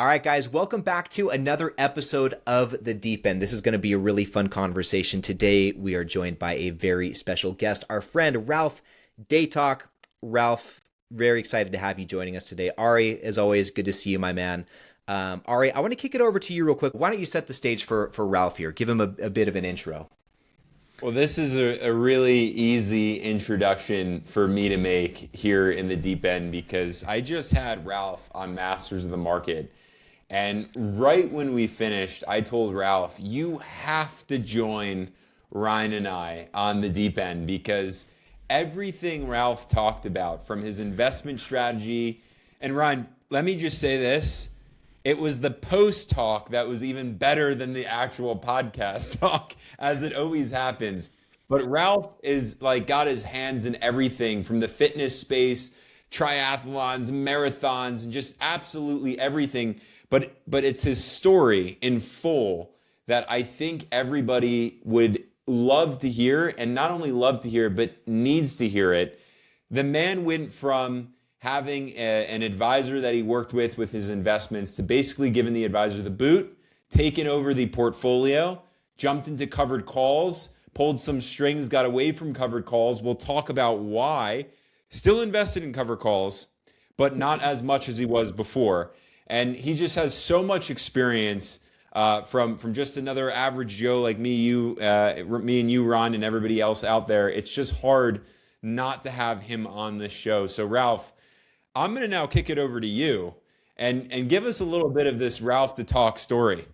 All right, guys, welcome back to another episode of The Deep End. This is going to be a really fun conversation. Today, we are joined by a very special guest, our friend Ralph Daytalk. Ralph, very excited to have you joining us today. Ari, as always, good to see you, my man. Ari, I want to kick it over to you real quick. Why don't you set the stage for Ralph here? Give him a bit of an intro. Well, this is a really easy introduction for me to make here in the deep end because I just had Ralph on Masters of the Market. And right when we finished, I told Ralph, you have to join Ryan and I on the deep end because everything Ralph talked about from his investment strategy, and Ryan, let me just say this. It was the post talk that was even better than the actual podcast talk, as it always happens. But Ralph is like got his hands in everything from the fitness space, triathlons, marathons, and just absolutely everything. But it's his story in full that I think everybody would love to hear, and not only love to hear, but needs to hear it. The man went from having an advisor that he worked with his investments to basically giving the advisor the boot, taking over the portfolio, jumped into covered calls, pulled some strings, got away from covered calls. We'll talk about why. Still invested in covered calls, but not as much as he was before. And he just has so much experience from just another average Joe like me and you, Ron, and everybody else out there. It's just hard not to have him on this show. So Ralph, I'm going to now kick it over to you and give us a little bit of this Ralph to Talk story.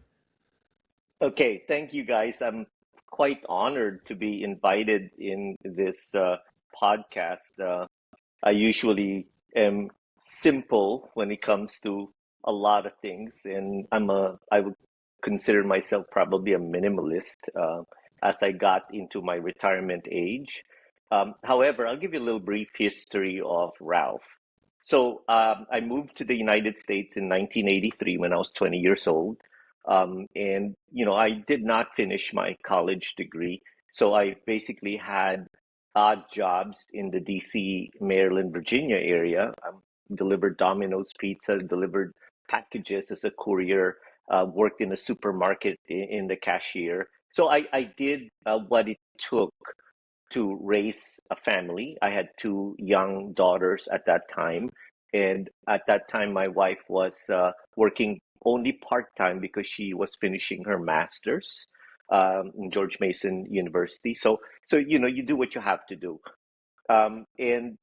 Okay, thank you guys. I'm quite honored to be invited in this podcast. I usually am simple when it comes to a lot of things, and I would consider myself probably a minimalist as I got into my retirement age. However, I'll give you a little brief history of Ralph. So I moved to the United States in 1983 when I was 20 years old. And, I did not finish my college degree. So I basically had odd jobs in the DC, Maryland, Virginia area. Delivered Domino's pizza, delivered packages as a courier, worked in a supermarket in the cashier. So I did what it took to raise a family. I had two young daughters at that time. And at that time, my wife was working only part-time because she was finishing her master's in George Mason University. So you do what you have to do. And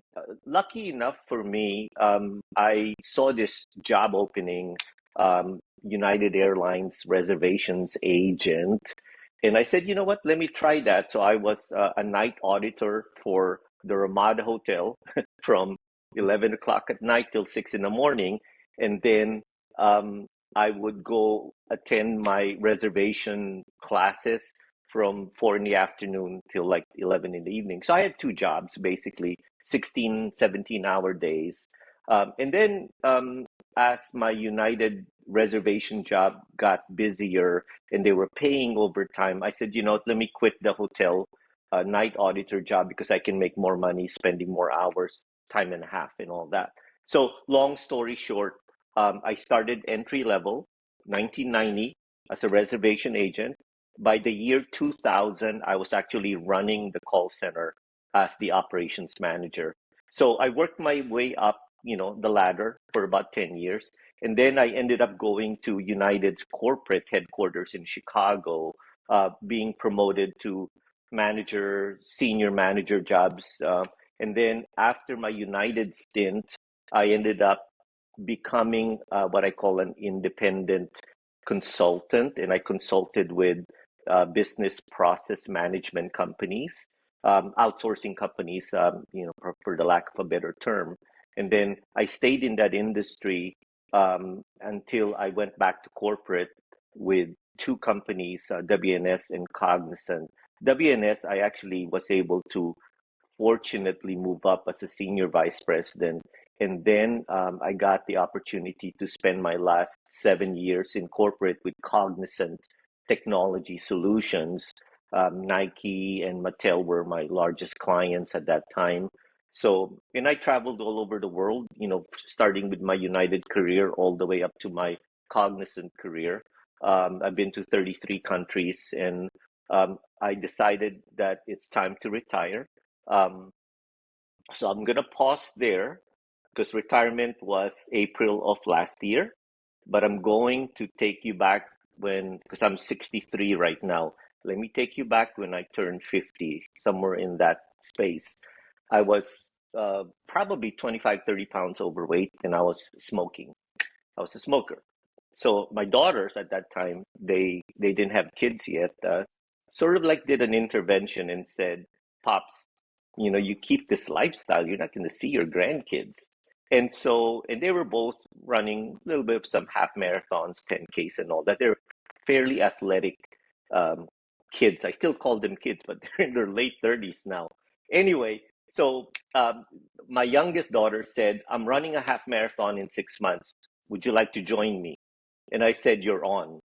lucky enough for me, I saw this job opening, United Airlines reservations agent. And I said, you know what, let me try that. So I was a night auditor for the Ramada Hotel from 11 o'clock at night till 6 in the morning. And then I would go attend my reservation classes from 4 in the afternoon till like 11 in the evening. So I had two jobs, basically 16, 17-hour days. And then as my United reservation job got busier and they were paying overtime, I said, let me quit the hotel night auditor job because I can make more money spending more hours, time and a half and all that. So long story short, I started entry level, 1990, as a reservation agent. By the year 2000, I was actually running the call center as the operations manager. So I worked my way up, the ladder for about 10 years. And then I ended up going to United's corporate headquarters in Chicago, being promoted to manager, senior manager jobs. And then after my United stint, I ended up becoming what I call an independent consultant, and I consulted with business process management companies, outsourcing companies, for the lack of a better term. And then I stayed in that industry until I went back to corporate with two companies, WNS and Cognizant. WNS, I actually was able to fortunately move up as a senior vice president. And then I got the opportunity to spend my last 7 years in corporate with Cognizant Technology Solutions. Nike and Mattel were my largest clients at that time. So, and I traveled all over the world, starting with my United career all the way up to my cognizant career. I've been to 33 countries, and I decided that it's time to retire. Um, so I'm gonna pause there because retirement was April of last year, but I'm going to take you back because I'm 63 right now. Let me take you back when I turned 50, somewhere in that space. I was probably 25, 30 pounds overweight, and I was smoking. I was a smoker. So my daughters at that time, they didn't have kids yet. Sort of like did an intervention and said, "Pops, you keep this lifestyle, you're not going to see your grandkids." And they were both running a little bit of some half marathons, 10Ks, and all that. They're fairly athletic um, kids. I still call them kids, but they're in their late 30s now. Anyway, so my youngest daughter said, "I'm running a half marathon in 6 months. Would you like to join me?" And I said, "You're on."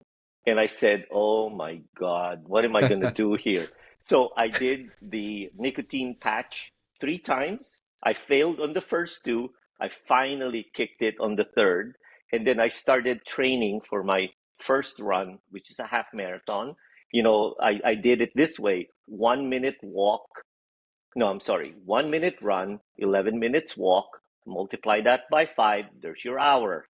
And I said, "Oh my God, what am I going to do here?" So I did the nicotine patch 3 times. I failed on the first two. I finally kicked it on the third. And then I started training for my first run, which is a half marathon. I did it this way: 1 minute walk. No, I'm sorry, 1 minute run, 11 minutes walk, multiply that by five, there's your hour.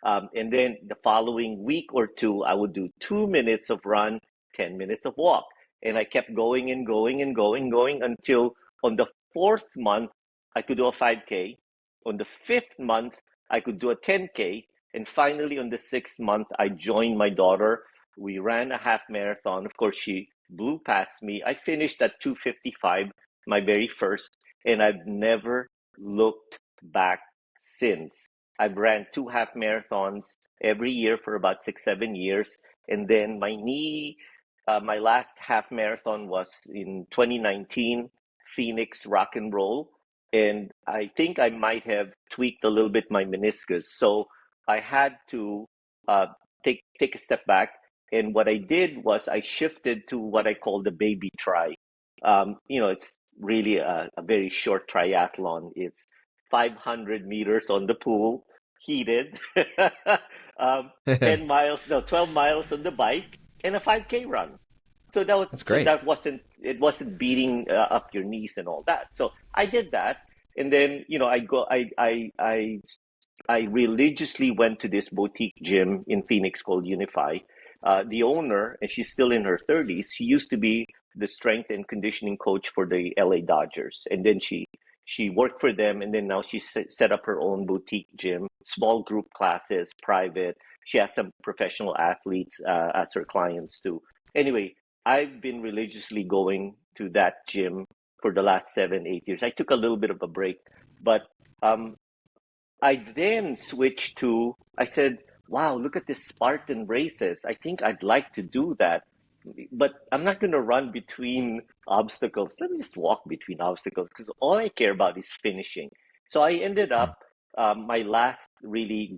And then the following week or two, I would do 2 minutes of run, 10 minutes of walk. And I kept going and going and going until on the fourth month, I could do a 5K. On the fifth month, I could do a 10K. And finally, on the sixth month, I joined my daughter. We ran a half marathon. Of course, she blew past me. I finished at 2:55, my very first, and I've never looked back since. I've ran two half marathons every year for about 6, 7 years. And then my last half marathon was in 2019, Phoenix Rock and Roll. And I think I might have tweaked a little bit my meniscus. So I had to uh, take a step back. And what I did was I shifted to what I call the baby tri. It's really a very short triathlon. It's 500 meters on the pool, heated, um, 10 miles, no, 12 miles on the bike, and a 5K run. That's So great. it wasn't beating up your knees and all that. So I did that. And then, I religiously went to this boutique gym in Phoenix called Unify. The owner, and she's still in her 30s, she used to be the strength and conditioning coach for the LA Dodgers. And then she worked for them, and then now she set up her own boutique gym, small group classes, private. She has some professional athletes as her clients too. Anyway, I've been religiously going to that gym for the last 7, 8 years. I took a little bit of a break, but um, I then switched to, I said, wow, look at this Spartan races. I think I'd like to do that, but I'm not going to run between obstacles. Let me just walk between obstacles because all I care about is finishing. So I ended Hmm. up, my last really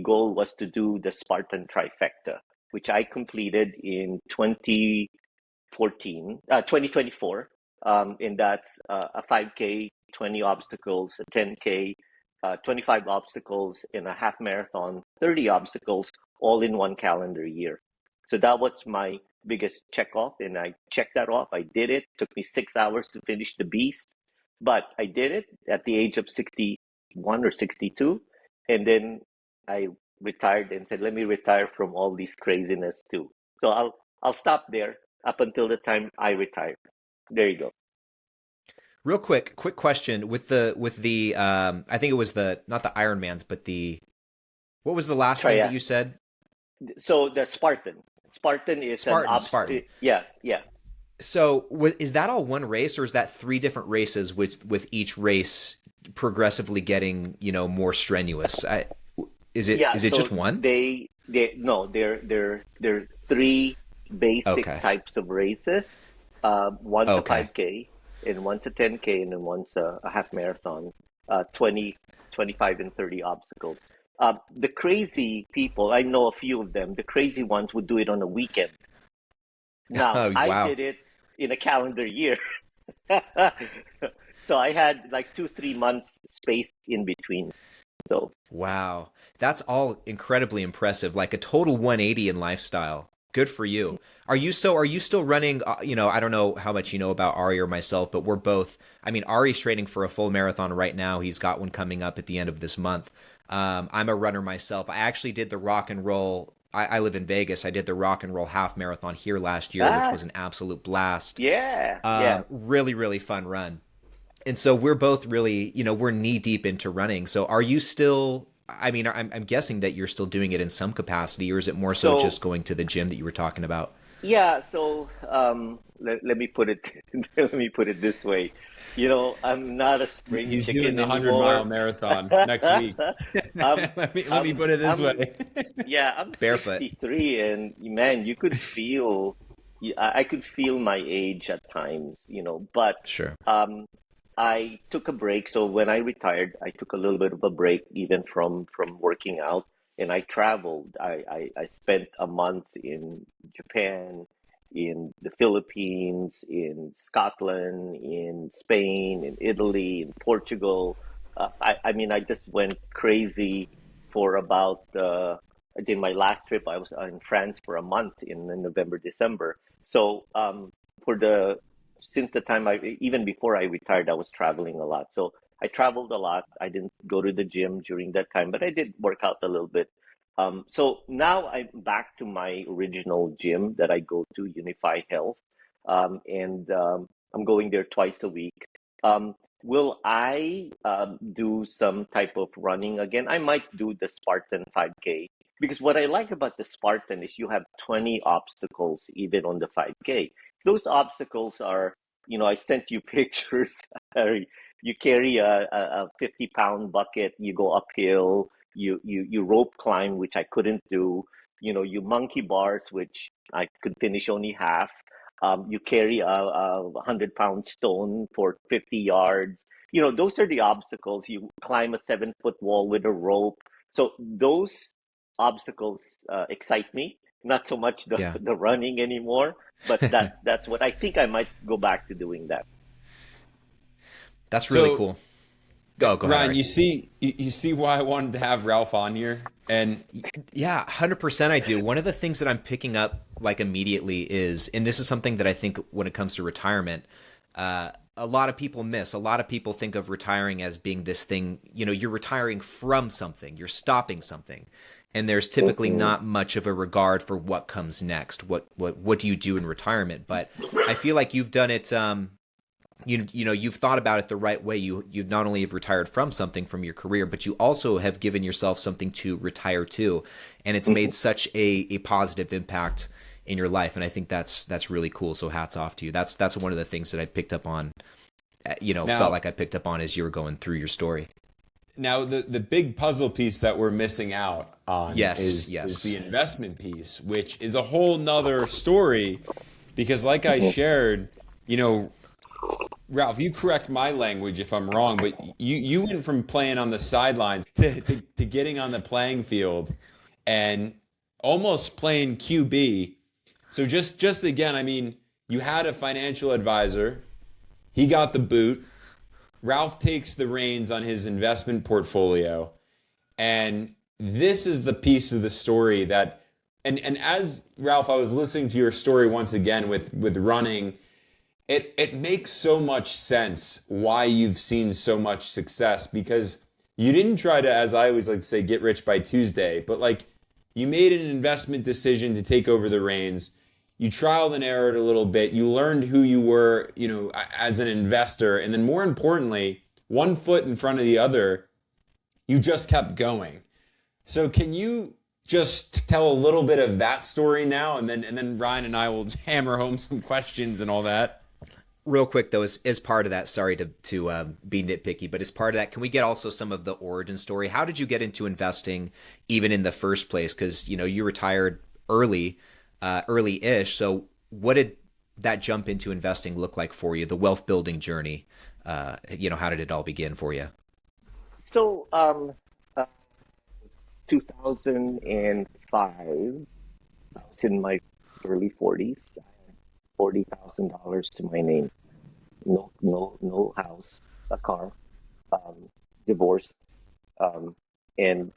goal was to do the Spartan trifecta, which I completed in 2024. And that's a 5K, 20 obstacles, a 10K, 25 obstacles, in a half marathon, 30 obstacles, all in one calendar year. So that was my biggest check off, and I checked that off. I did it. Took me 6 hours to finish the beast, but I did it at the age of 61 or 62. And then I retired and said, let me retire from all these craziness too. So I'll stop there up until the time I retire. There you go. Real quick question with the I think it was the not the Ironmans, but the what was the last thing that Try you said? So the Spartan. Spartan is an Spartan. yeah, yeah. So is that all one race, or is that three different races with each race progressively getting more strenuous? Yeah, Is it just so one? they no, they're three basic Okay. types of races. One's a Okay. 5K, and one's a 10K, and then one's a half marathon. 20, 25, and 30 obstacles. The crazy people, I know a few of them. The crazy ones would do it on a weekend. Now, Oh I wow. did it in a calendar year. So I had like 2, 3 months space in between. So Wow. That's all incredibly impressive. Like a total 180 in lifestyle. Good for you. Are you still running, I don't know how much you know about Ari or myself, but we're both, I mean, Ari's training for a full marathon right now. He's got one coming up at the end of this month. I'm a runner myself. I actually did the rock and roll. I live in Vegas. I did the rock and roll half marathon here last year, which ah, was an absolute blast. yeah, yeah. Really, really fun run. And so we're both really, we're knee deep into running. So are you still, I mean, I'm guessing that you're still doing it in some capacity, or is it more so just So going to the gym that you were talking about? yeah, so let me put it let me put it this way. I'm not a spring He's doing chicken the 100-mile anymore. marathon next week. I'm Let me I'm put it this I'm way. yeah, I'm Barefoot. 63, and man, I could feel my age at times. But Sure. um, I took a break. So when I retired, I took a little bit of a break even from working out, and I traveled. I spent a month in Japan, in the Philippines, in Scotland, in Spain, in Italy, in Portugal. I mean, I just went crazy for about I did my last trip. I was in France for a month in November, December. So for the since the time even before I retired, I was traveling a lot. So I traveled a lot. I didn't go to the gym during that time, but I did work out a little bit. So now I'm back to my original gym that I go to, Unify Health, and I'm going there twice a week. Will I do some type of running again? I might do the Spartan 5K, because what I like about the Spartan is you have 20 obstacles even on the 5K. Those obstacles are, I sent you pictures. Harry. You carry a 50-pound bucket, you go uphill, you rope climb, which I couldn't do. You monkey bars, which I could finish only half. You carry a 100-pound stone for 50 yards. Those are the obstacles. You climb a 7-foot wall with a rope. So those obstacles excite me. Not so much the Yeah. the running anymore, but that's what I think I might go back to doing that. That's really So, cool. Go ahead, Ryan, Ari. you see why I wanted to have Ralph on here, and Yeah, 100% I do. One of the things that I'm picking up like immediately is, and this is something that I think when it comes to retirement, a lot of people miss. A lot of people think of retiring as being this thing, you're retiring from something, you're stopping something. And there's typically Hmm. not much of a regard for what comes next. What do you do in retirement? But I feel like you've done it you've thought about it the right way. You've not only have retired from something from your career, but you also have given yourself something to retire to, and it's made such a positive impact in your life. And I think that's really cool. So hats off to you. That's one of the things that I picked up on. Felt now like I picked up on as you were going through your story. now the big puzzle piece that we're missing out on Yes, is the yes. investment piece, which is a whole nother story, because like I shared, you know, Ralph, you correct my language if I'm wrong, but you went from playing on the sidelines to getting on the playing field and almost playing QB. So just again, I mean, you had a financial advisor. He got the boot. Ralph takes the reins on his investment portfolio. And this is the piece of the story that and as Ralph, I was listening to your story once again with running. It makes so much sense why you've seen so much success, because you didn't try to, as I always like to say, get rich by Tuesday, but like you made an investment decision to take over the reins. You trialed and errored a little bit. You learned who you were, as an investor, and then more importantly, one foot in front of the other, you just kept going. So can you just tell a little bit of that story now, and then Ryan and I will hammer home some questions and all that. Real quick though, as part of that, sorry to be nitpicky, but as part of that, can we get also some of the origin story? How did you get into investing, even in the first place? Because you retired early, early-ish. So what did that jump into investing look like for you? The wealth building journey. How did it all begin for you? So, uh, 2005, I was in my early 40s. I had $40,000 to my name. No, no, no house, a car, um, divorced. and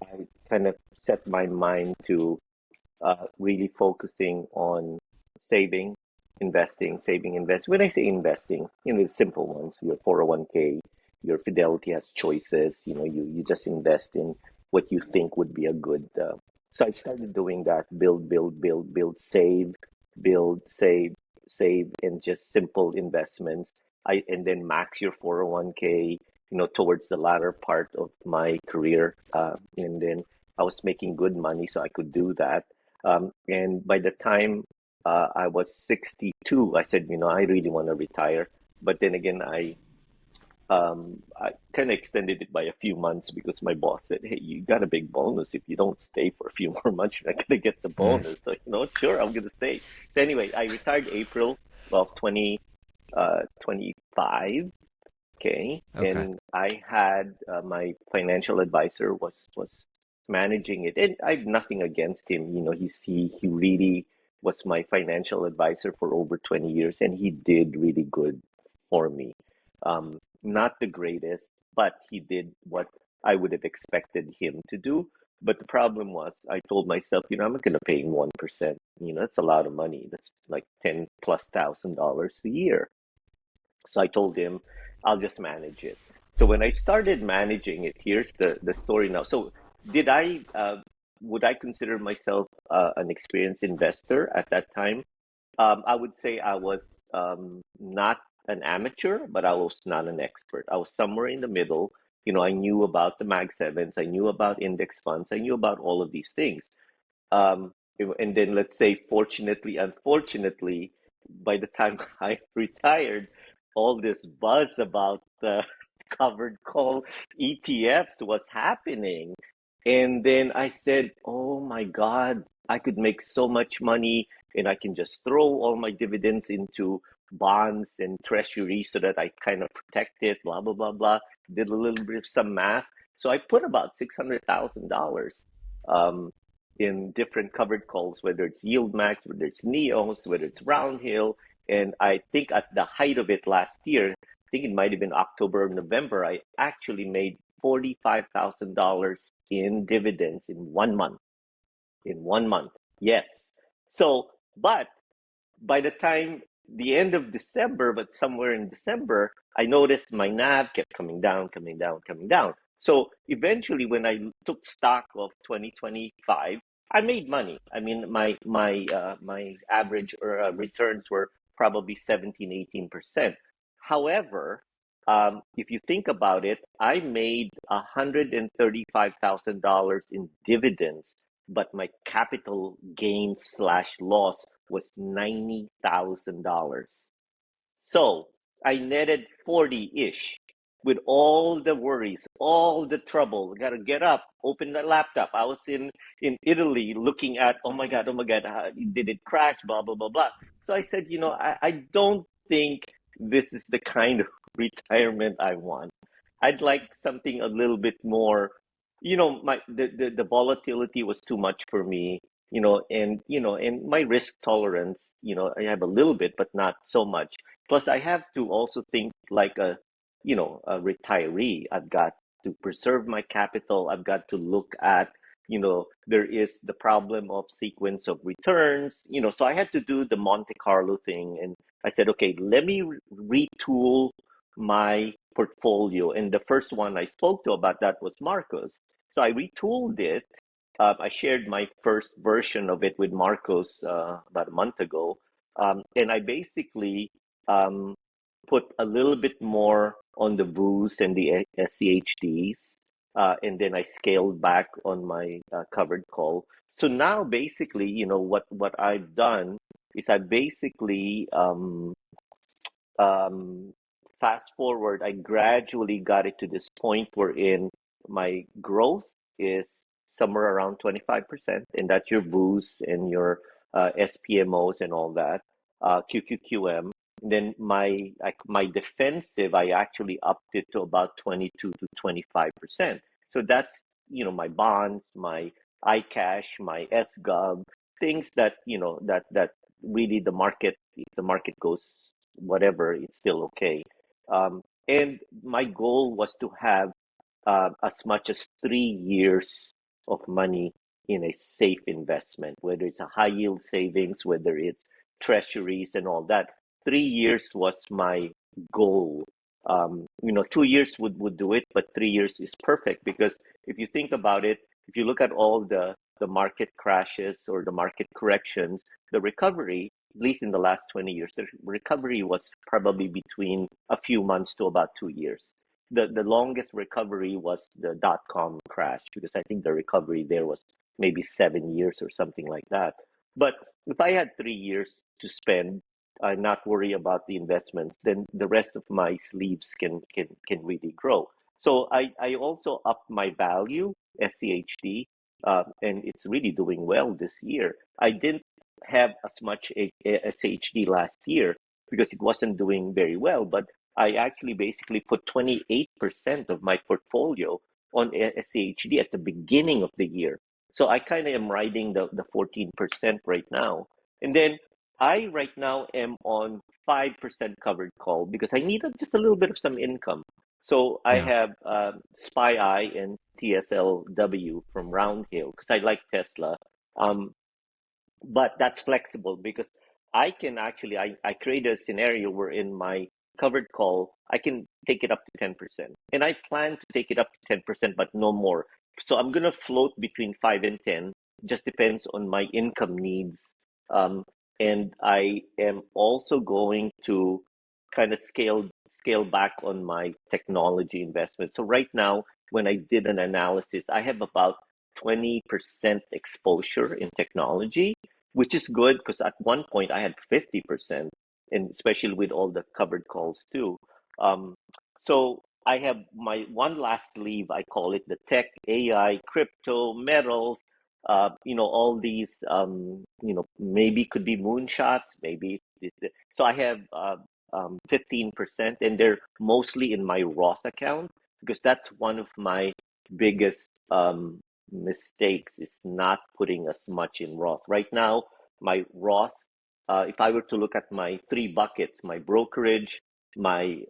I kind of set my mind to really focusing on saving, investing, saving, invest. When I say investing, the simple ones, your 401k, your Fidelity has choices. You just invest in what you think would be a good. So I started doing that: build, build, build, build, save, build, save, and just simple investments. And then max your 401k. Towards the latter part of my career, and then I was making good money, so I could do that. And by the time I was 62, I said, I really want to retire. But then again, I kind of extended it by a few months because my boss said, "Hey, you got a big bonus. If you don't stay for a few more months, you're not going to get the Mm, bonus." So, sure, I'm going to stay. So anyway, I retired April of 2025. Okay, okay. and I had my financial advisor was managing it, and I had nothing against him. He really was my financial advisor for over 20 years, and he did really good for me. Not the greatest, but he did what I would have expected him to do. But the problem was, I told myself, I'm not going to pay him 1%. That's a lot of money. That's like 10,000+ a year. So I told him, I'll just manage it. So when I started managing it, here's the story now. So did would I consider myself an experienced investor at that time? I would say I was not an amateur, but I was not an expert. I was somewhere in the middle. I knew about the Mag Sevens, I knew about index funds, I knew about all of these things. And then let's say, fortunately, unfortunately, by the time I retired, all this buzz about the covered call ETFs was happening. And then I said, oh my God, I could make so much money and I can just throw all my dividends into bonds and treasury so that I kind of protect it, blah, blah, blah, blah. Did a little bit of some math. So I put about $600,000 um, in different covered calls, whether it's Yield Max, whether it's Neos, whether it's Roundhill. And I think at the height of it last year, I think it might have been October or November, I actually made $45,000 in dividends in 1 month. In 1 month, yes. So, but by the time the end of December, but somewhere in December, I noticed my NAV kept coming down, coming down, coming down. So eventually, when I took stock of 2025, I made money. I mean, my average returns were probably 17, 18%. However, if you think about it, I made $135,000 in dividends, but my capital gain slash loss was $90,000. So I netted 40-ish with all the worries, all the trouble. Got to get up, open the laptop. I was in Italy looking at, oh my God, did it crash? Blah, blah, blah, blah. So I said, I don't think this is the kind of retirement I want. I'd like something a little bit more, the volatility was too much for me, and my risk tolerance, I have a little bit, but not so much. Plus, I have to also think like a retiree. I've got to preserve my capital. I've got to look at, there is the problem of sequence of returns, so I had to do the Monte Carlo thing. And I said, okay, let me retool my portfolio. And the first one I spoke to about that was Marcos. So I retooled it. I shared my first version of it with Marcos about a month ago. And I basically um, put a little bit more on the booze and the SCHDs, and then I scaled back on my covered call. So now, basically, what I've done is I basically um, fast forward. I gradually got it to this point wherein my growth is somewhere around 25%, and that's your boost and your SPMOs and all that, QQQM. Then my defensive, I actually upped it to about 22 to 25%. So that's, my bonds, my iCash, my SGov, things that, that really the market, if the market goes whatever, it's still okay. And my goal was to have as much as 3 years of money in a safe investment, whether it's a high yield savings, whether it's treasuries and all that. 3 years was my goal. 2 years would do it, but 3 years is perfect because if you think about it, if you look at all the market crashes or the market corrections, the recovery, at least in the last 20 years, the recovery was probably between a few months to about 2 years. The longest recovery was the dot-com crash because I think the recovery there was maybe 7 years or something like that. But if I had 3 years to spend, not worry about the investments, then the rest of my sleeves can really grow. So I also upped my value, SCHD, and it's really doing well this year. I didn't have as much SCHD last year because it wasn't doing very well, but I actually basically put 28% of my portfolio on SCHD at the beginning of the year. So I kind of am riding the 14% right now. And then I right now am on 5% covered call because I needed just a little bit of some income. So I Yeah. have SPY Eye and TSLW from Round Hill because I like Tesla. Um, but that's flexible because I can actually I create a scenario where in my covered call I can take it up to 10%. And I plan to take it up to 10%, but no more. So I'm gonna float between 5 and 10, just depends on my income needs. Um, and I am also going to kind of scale back on my technology investment. So right now, when I did an analysis, I have about 20% exposure in technology, which is good because at one point I had 50%, and especially with all the covered calls too. Um, so I have my one last sleeve, I call it the tech, AI, crypto, metals, all these, maybe could be moonshots, maybe. So I have 15%, and they're mostly in my Roth account because that's one of my biggest mistakes is not putting as much in Roth. Right now, my Roth, if I were to look at my three buckets, my brokerage, my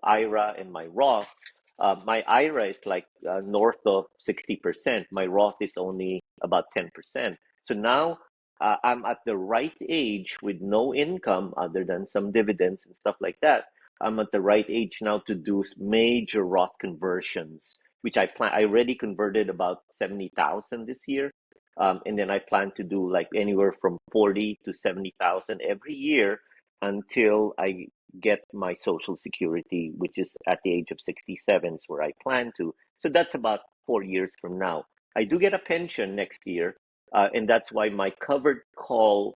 IRA, and my IRA is like north of 60%. My Roth is only about 10%. So now I'm at the right age with no income other than some dividends and stuff like that. I'm at the right age now to do major Roth conversions, which I plan. I already converted about 70,000 this year, and then I plan to do like anywhere from 40 to 70,000 every year until I get my Social Security, which is at the age of 67, is where I plan to. So that's about 4 years from now. I do get a pension next year, and that's why my covered call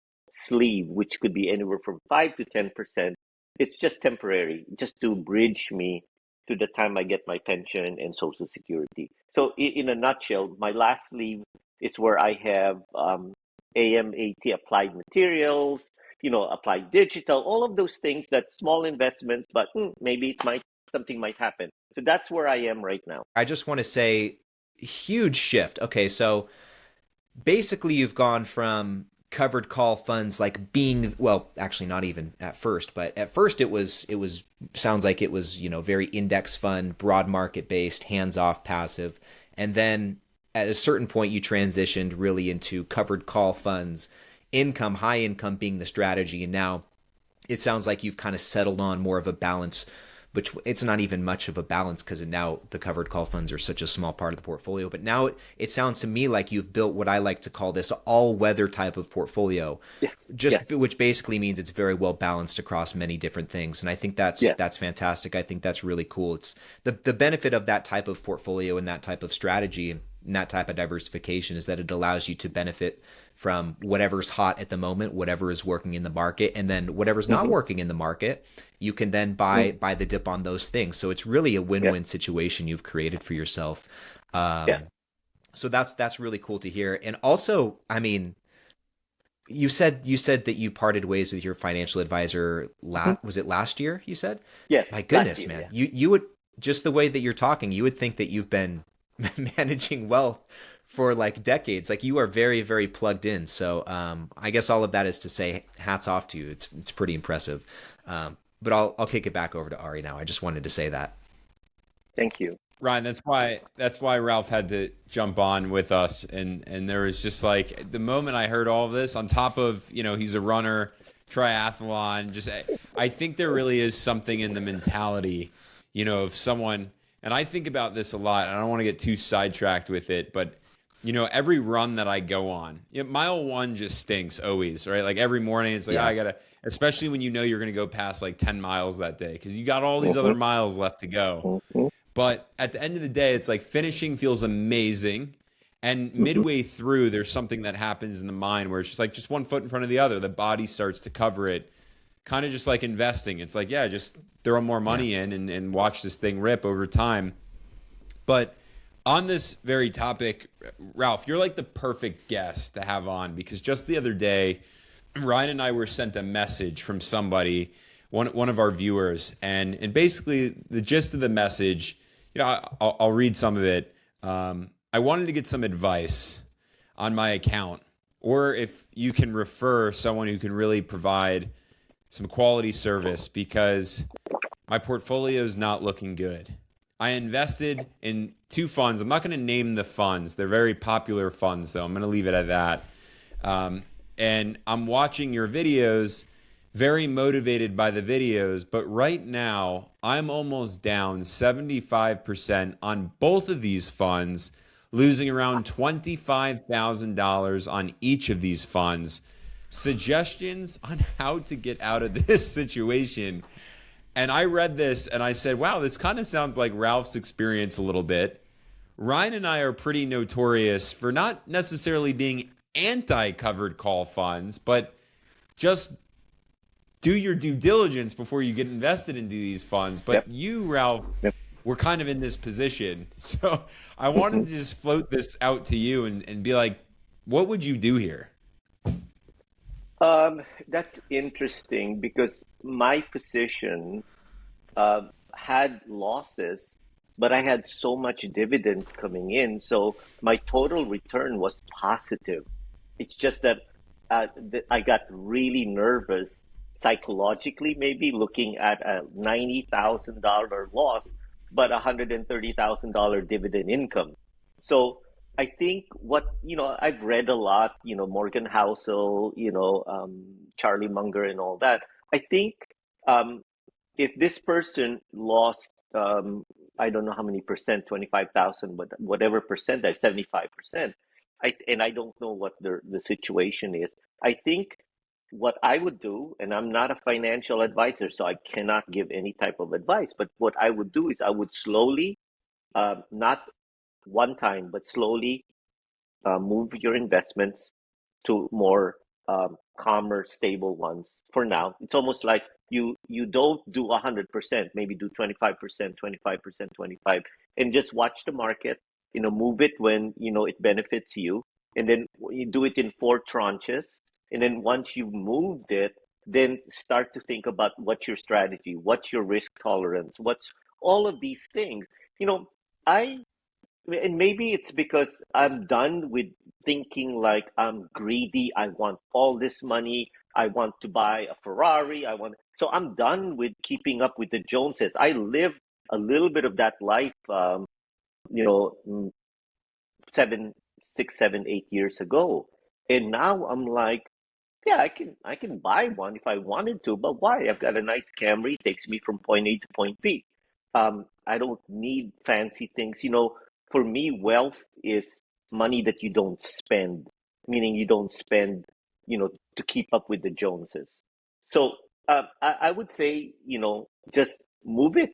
sleeve, which could be anywhere from 5 to 10%, it's just temporary, just to bridge me to the time I get my pension and Social Security. So, in a nutshell, my last sleeve is where I have AMAT applied materials, applied digital, all of those things that small investments, but maybe something might happen. So that's where I am right now. I just want to say huge shift. Okay, so basically you've gone from covered call funds like being, well, actually not even at first, but at first it was sounds like it was, very index fund, broad market based, hands off, passive. And then at a certain point you transitioned really into covered call funds, income, high income being the strategy. And now it sounds like you've kind of settled on more of a balance, but it's not even much of a balance because now the covered call funds are such a small part of the portfolio. But now it sounds to me like you've built what I like to call this all-weather type of portfolio, Yes, just yes, which basically means it's very well balanced across many different things. And I think yes. that's fantastic. I think that's really cool. It's the benefit of that type of portfolio and that type of strategy and that type of diversification is that it allows you to benefit from whatever's hot at the moment, whatever is working in the market, and then whatever's not Hmm. working in the market, you can then buy the dip on those things. So it's really a Yeah, win-win situation you've created for yourself. yeah. So that's really cool to hear. And also, I mean, you said that you parted ways with your financial advisor Hmm. was it last year, you said? Yes, My last goodness, year. man. Yeah. You would, just the way that you're talking, you would think that you've been managing wealth for like decades. Like you are very, very plugged in. So I guess all of that is to say hats off to you. It's pretty impressive. But I'll kick it back over to Ari now. I just wanted to say that. Thank you. Ryan, that's why Ralph had to jump on with us, and there was just like the moment I heard all of this, on top of he's a runner, triathlon. Just I think there really is something in the mentality, of someone, and I think about this a lot. And I don't want to get too sidetracked with it, but every run that I go on, mile one just stinks always, right? Like every morning, it's like Yeah. I gotta, especially when you're gonna go past like 10 miles that day because you got all these Mhm, other miles left to go. mhm, But at the end of the day, it's like finishing feels amazing. And mhm. midway through, there's something that happens in the mind where it's just like just one foot in front of the other. The body starts to cover it, kind of just like investing. It's like, yeah, just throw more Yeah. money in and watch this thing rip over time. But on this very topic, Ralph, you're like the perfect guest to have on because just the other day, Ryan and I were sent a message from somebody, one of our viewers, and basically the gist of the message, I'll read some of it. I wanted to get some advice on my account, or if you can refer someone who can really provide some quality service because my portfolio is not looking good. I invested in two funds. I'm not going to name the funds. They're very popular funds, though. I'm going to leave it at that. Um, and I'm watching your videos, very motivated by the videos. But right now, I'm almost down 75% on both of these funds, losing around $25,000 on each of these funds. Suggestions on how to get out of this situation. And I read this and I said, wow, this kind of sounds like Ralph's experience a little bit. Ryan and I are pretty notorious for not necessarily being anti covered call funds, but just do your due diligence before you get invested into these funds. Yep, But you, Ralph, yep. were kind of in this position. So I wanted to just float this out to you and be like, what would you do here? That's interesting because my position uh, had losses, but I had so much dividends coming in, so my total return was positive. It's just that I got really nervous psychologically, maybe looking at a $90,000 loss, but $130,000 dividend income. So I think I've read a lot, Morgan Housel, Charlie Munger and all that. I think um, if this person lost, I don't know how many percent, 25,000, but whatever percent, that 75%, and I don't know what the situation is. I think what I would do, and I'm not a financial advisor, so I cannot give any type of advice, but what I would do is I would slowly, not one time, but slowly move your investments to more calmer, stable ones for now. It's almost like you don't do 100%, maybe do 25%, 25%, 25, and just watch the market. Move it when it benefits you, and then you do it in four tranches. And then once you've moved it, then start to think about what's your strategy, what's your risk tolerance, what's all of these things. I and maybe it's because I'm done with thinking like I'm greedy. I want all this money. I want to buy a Ferrari. So I'm done with keeping up with the Joneses. I lived a little bit of that life, you know, mm, 7, 6, 7, 8 years ago. And now I'm like, yeah, I can buy one if I wanted to, but why? I've got a nice Camry, takes me from point A to point B. I don't need fancy things. For me, wealth is money that you don't spend, meaning you don't spend, to keep up with the Joneses. So I would say, just move it,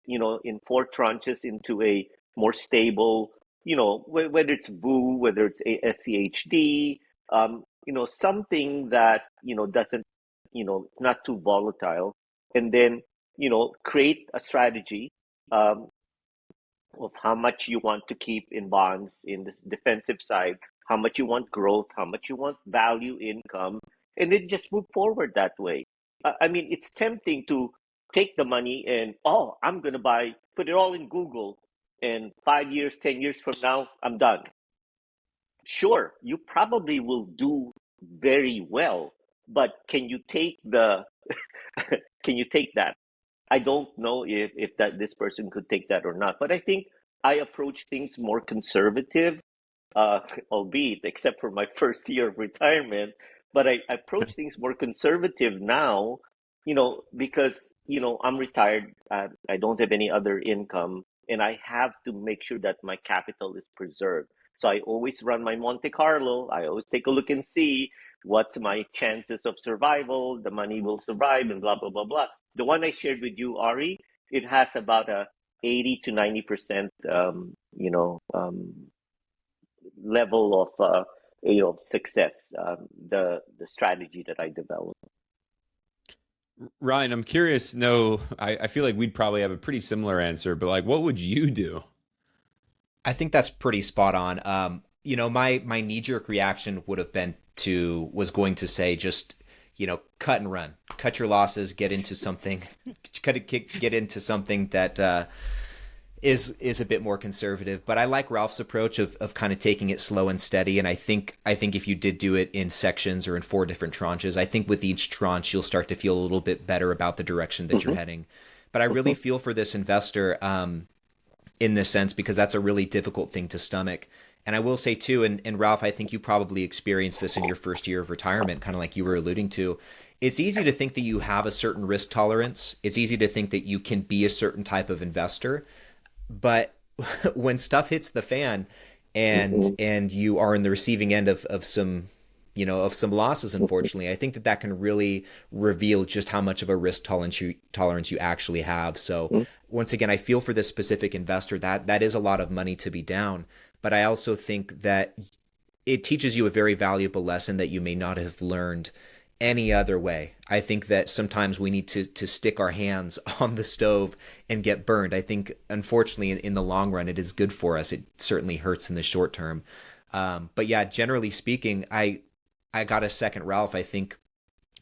in four tranches into a more stable, whether it's VU, whether it's a SCHD, something that, doesn't, not too volatile. And then, create a strategy um, of how much you want to keep in bonds in the defensive side, how much you want growth, how much you want value income, and then just move forward that way. I mean, it's tempting to take the money and, oh, I'm going to put it all in Google, and 5 years, 10 years from now, I'm done. Sure, you probably will do very well, but can you take that? I don't know if that this person could take that or not. But I think I approach things more conservative, uh, albeit except for my first year of retirement. But I approach things more conservative now, because I'm retired. I don't have any other income, and I have to make sure that my capital is preserved. So I always run my Monte Carlo. I always take a look and see what's my chances of survival. The money will survive, and blah blah blah blah. The one I shared with you, Ari, it has about a 80 to 90% level of success, the strategy that I developed. Ryan, I'm curious. No, I feel like we'd probably have a pretty similar answer, but like, what would you do? I think that's pretty spot on. My knee jerk reaction would have been was going to say just cut and run, cut your losses, get into something, get into something that is a bit more conservative. But I like Ralph's approach of kind of taking it slow and steady. And I think if you did do it in sections or in 4 different tranches, I think with each tranche you'll start to feel a little bit better about the direction that you're Mm-hmm. heading. But I really Mm-hmm. feel for this investor. In this sense, because that's a really difficult thing to stomach. And I will say too, and Ralph, I think you probably experienced this in your first year of retirement, kind of like you were alluding to. It's easy to think that you have a certain risk tolerance. It's easy to think that you can be a certain type of investor. But when stuff hits the fan and Mm-hmm. you are in the receiving end of some of some losses, unfortunately, I think that can really reveal just how much of a risk tolerance you actually have. So Mm-hmm. once again, I feel for this specific investor that is a lot of money to be down, but I also think that it teaches you a very valuable lesson that you may not have learned any other way. I think that sometimes we need to stick our hands on the stove and get burned. I think, unfortunately, in the long run, it is good for us. It certainly hurts in the short term. But yeah, generally speaking, I got a second Ralph. I think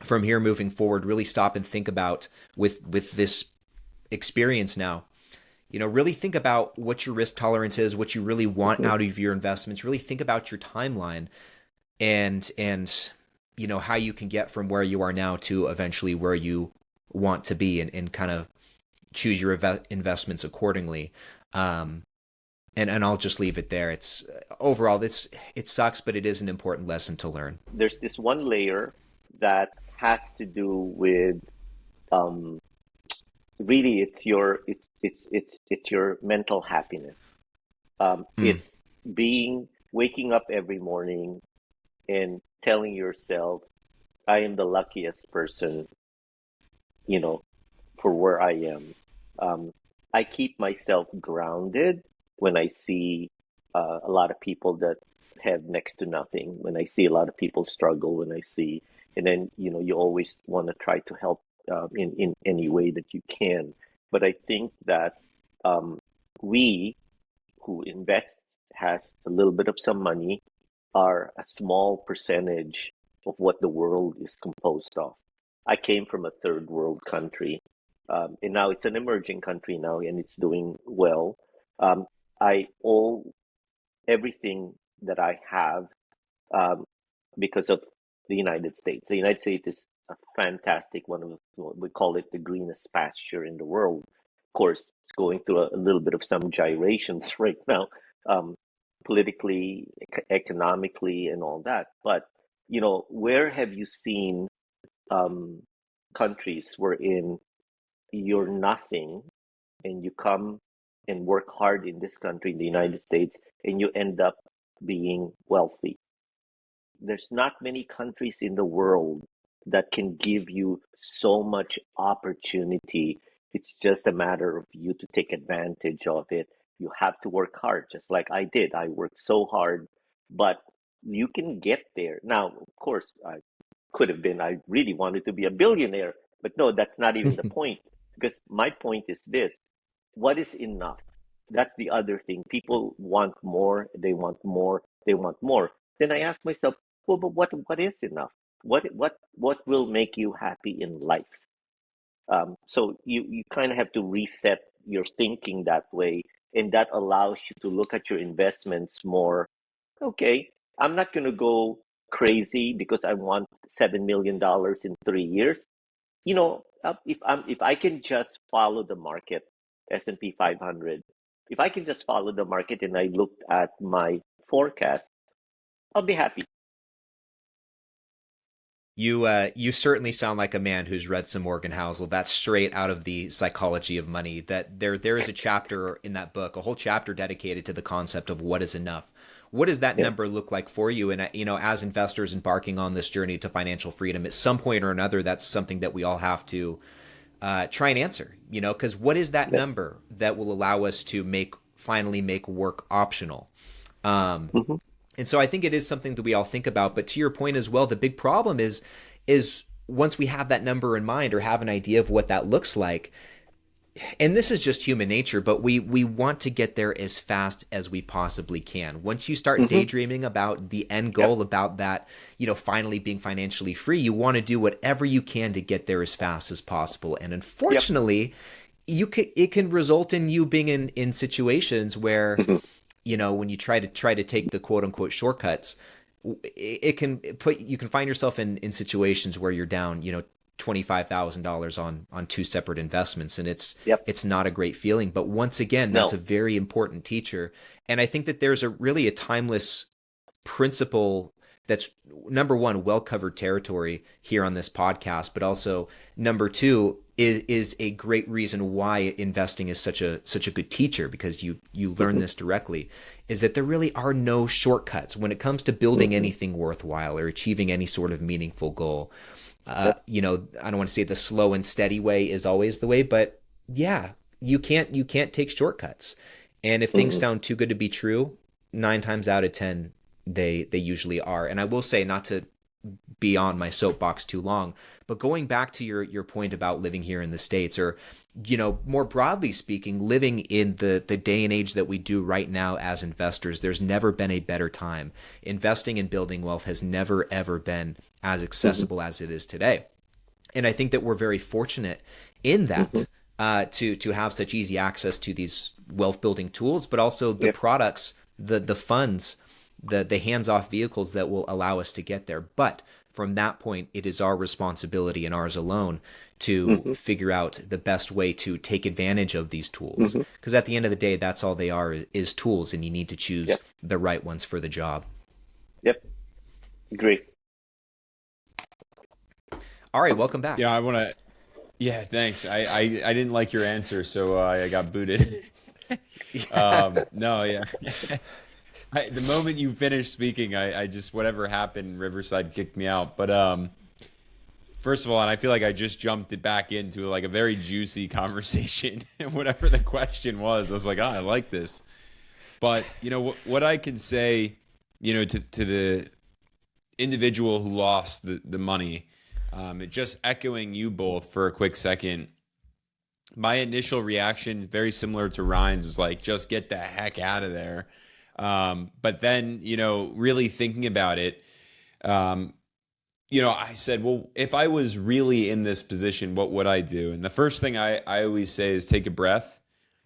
from here moving forward, really stop and think about with this experience now. Really think about what your risk tolerance is, what you really want Mm-hmm. out of your investments. Really think about your timeline and how you can get from where you are now to eventually where you want to be, and kind of choose your investments accordingly. um and I'll just leave it there. It's overall, it sucks, but it is an important lesson to learn. There's this one layer that has to do with, um, really, it's your mental happiness. Mm, It's waking up every morning and telling yourself, I am the luckiest person, you know, for where I am. Um, I keep myself grounded when I see a lot of people that have next to nothing, when I see a lot of people struggle, and then, you always want to try to help in any way that you can. But I think that um, we who invest has a little bit of some money are a small percentage of what the world is composed of. I came from a third world country, and now it's an emerging country now, and it's doing well. Um, I owe everything that I have, um, because of the United States. The United States is a fantastic one of we call it the greenest pasture in the world. Of course, it's going through a little bit of some gyrations right now, um, politically, economically, and all that. But where have you seen um, countries wherein you're nothing and you come and work hard in this country, in the United States, and you end up being wealthy? There's not many countries in the world that can give you so much opportunity. It's just a matter of you to take advantage of it. You have to work hard, just like I did. I worked so hard, but you can get there. Now, of course, I really wanted to be a billionaire, but no, that's not even the point. Because my point is this: what is enough? That's the other thing. People want more, they want more, they want more. Then I ask myself, well, but what is enough? What will make you happy in life? So you kind of have to reset your thinking that way, and that allows you to look at your investments more. Okay, I'm not going to go crazy because I want $7 million in 3 years. If I can just follow the market, S&P 500. If I can just follow the market and I looked at my forecast, I'll be happy. You certainly sound like a man who's read some Morgan Housel. That's straight out of the Psychology of Money. That there is a chapter in that book, a whole chapter dedicated to the concept of what is enough. What does that Yeah. number look like for you? And as investors embarking on this journey to financial freedom, at some point or another, that's something that we all have to try and answer. Because what is that Yeah. number that will allow us to finally make work optional? Mhm. And so I think it is something that we all think about. But to your point as well, the big problem is once we have that number in mind or have an idea of what that looks like, and this is just human nature, but we want to get there as fast as we possibly can. Once you start Mhm. daydreaming about the end Yep. goal, about that, finally being financially free, you want to do whatever you can to get there as fast as possible. And Yep. unfortunately, it can result in you being in situations where Mhm. when you try to take the quote unquote shortcuts, you can find yourself in situations where you're down, $25,000 on two separate investments, and Yep. it's not a great feeling. But once again, that's a No. very important teacher, and I think that there's a timeless principle that's, number one, well covered territory here on this podcast, but also number two is a great reason why investing is such a good teacher, because you learn Mhm. this directly, is that there really are no shortcuts when it comes to building Mhm. anything worthwhile or achieving any sort of meaningful goal. Yep. I don't want to say the slow and steady way is always the way, but yeah, you can't take shortcuts. And if things Mhm. sound too good to be true, 9 times out of 10, they usually are. And I will say, not to be on my soapbox too long, but going back to your point about living here in the States, or more broadly speaking, living in the day and age that we do right now as investors, there's never been a better time. Investing and building wealth has never ever been as Mhm. accessible as it is today. And I think that we're very fortunate in Mhm. that, to have such easy access to these wealth building tools, but also the Yep. products, the funds, the hands off vehicles that will allow us to get there. But from that point, it is our responsibility and ours alone to Mhm. figure out the best way to take advantage of these tools. Mhm. Because at the end of the day, that's all they are, is tools, and you need to choose Yep. the right ones for the job. Yep. Agree. All right, welcome back. Yeah, I want to. Yeah, thanks. I didn't like your answer, so I got booted. No, yeah. The moment you finished speaking, I just whatever happened, Riverside kicked me out. But first of all, and I feel like I just jumped it back into like a very juicy conversation. And whatever the question was, I was like, I like this. But what I can say, to the individual who lost the money, just echoing you both for a quick second. My initial reaction, very similar to Ryan's, was like, just get the heck out of there. But then, really thinking about it, um, I said, well, if I was really in this position, what would I do? And the first thing I always say is take a breath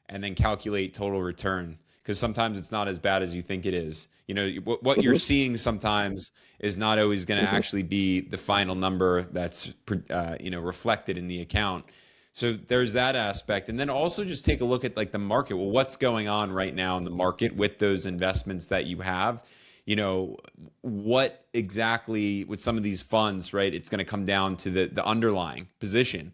and then calculate total return. Because sometimes it's not as bad as you think it is. What you're Mhm. seeing sometimes is not always going to Mhm. actually be the final number that's reflected in the account. So there's that aspect, and then also just take a look at like the market. Well, what's going on right now in the market with those investments that you have? What exactly with some of these funds, right? It's going to come down to the underlying position.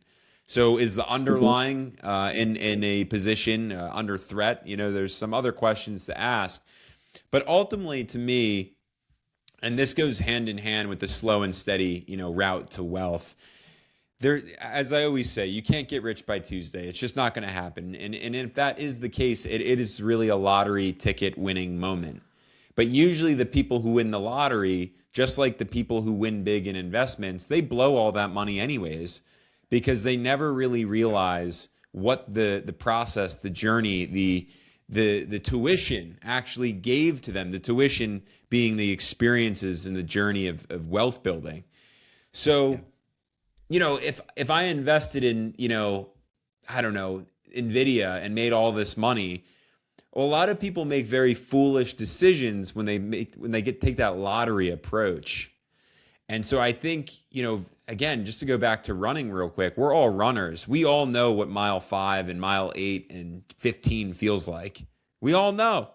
So is the Mhm. underlying in a position under threat? There's some other questions to ask, but ultimately, to me, and this goes hand in hand with the slow and steady, route to wealth. There, as I always say, you can't get rich by Tuesday. It's just not going to happen. And if that is the case, it is really a lottery ticket winning moment. But usually the people who win the lottery, just like the people who win big in investments, they blow all that money anyways, because they never really realize what the process, the journey, the tuition actually gave to them. The tuition being the experiences and the journey of wealth building. Yeah. So, if I invested in, I don't know, Nvidia and made all this money, well, a lot of people make very foolish decisions when they take that lottery approach. And so I think, again, just to go back to running real quick, we're all runners. We all know what mile 5 and mile 8 and 15 feels like. We all know.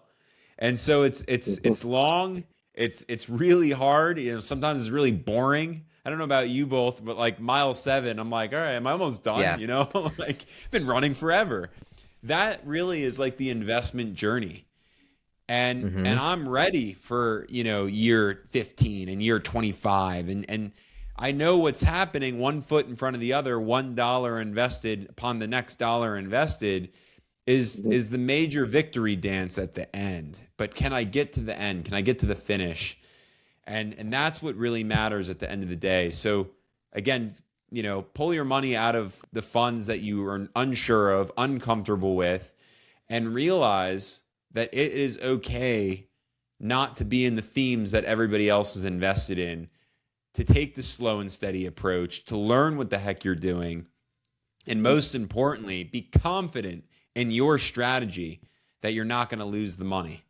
And so it's long. It's really hard. Sometimes it's really boring. I don't know about you both, but like mile 7, I'm like, all right, am I almost done? Yeah. Like been running forever. That really is like the investment journey. And Hmm. I'm ready for, year 15 and year 25. And I know what's happening, one foot in front of the other, $1 invested upon the next dollar invested is the major victory dance at the end. But can I get to the end? Can I get to the finish? And that's what really matters at the end of the day. So again, pull your money out of the funds that you are unsure of, uncomfortable with, and realize that it is okay not to be in the themes that everybody else is invested in, to take the slow and steady approach, to learn what the heck you're doing, and most importantly, be confident in your strategy that you're not going to lose the money.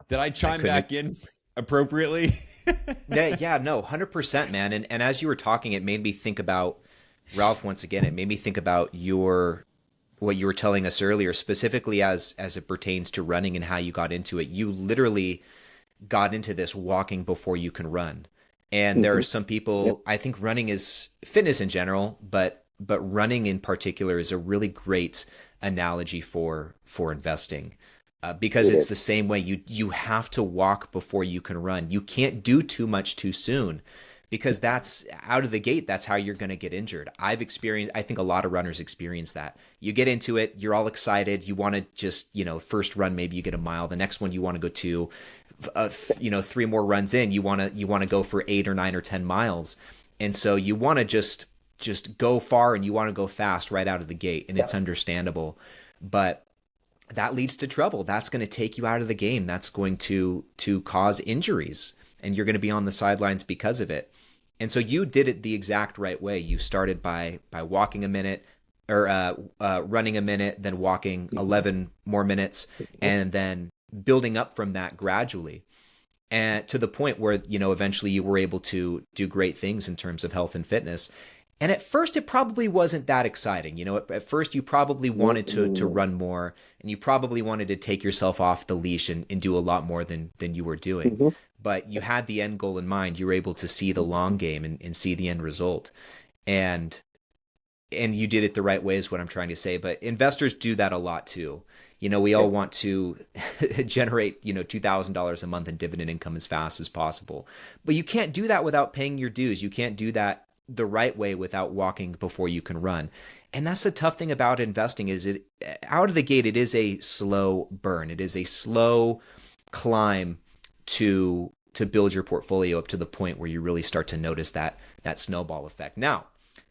Did I I chime couldn't. back in appropriately? Yeah, no, 100%, man. And as you were talking, it made me think about Ralph once again. It made me think about what you were telling us earlier, specifically as it pertains to running and how you got into it. You literally got into this walking before you can run. And there are some Yep, people, I think running is fitness in general, but running in particular is a really great analogy for investing. Because it it's is. the same way you have to walk before you can run. You can't do too much too soon because that's out of the gate. That's how you're going to get injured. I've experienced, I think a lot of runners experience that. You get into it, you're all excited. You want to just, first run, maybe you get a mile. The next one you want to go to, 3 more runs in, you want to go for 8 or 9 or 10 miles. And so you want to just go far and you want to go fast right out of the gate. And it's understandable. But that leads to trouble. That's going to take you out of the game. That's going to cause injuries, and you're going to be on the sidelines because of it. And so you did it the exact right way. You started by walking a minute, or running a minute, then walking 11 more minutes, and then building up from that gradually, and to the point where eventually you were able to do great things in terms of health and fitness. And at first, it probably wasn't that exciting. At first, you probably wanted to run more, and you probably wanted to take yourself off the leash and do a lot more than you were doing. Mhm. But you had the end goal in mind. You were able to see the long game and see the end result. And you did it the right way is what I'm trying to say. But investors do that a lot too. We all Yep. want to generate, $2,000 a month in dividend income as fast as possible. But you can't do that without paying your dues. You can't do that the right way without walking before you can run. And that's the tough thing about investing is it out of the gate, it is a slow burn. It is a slow climb to build your portfolio up to the point where you really start to notice that snowball effect. Now,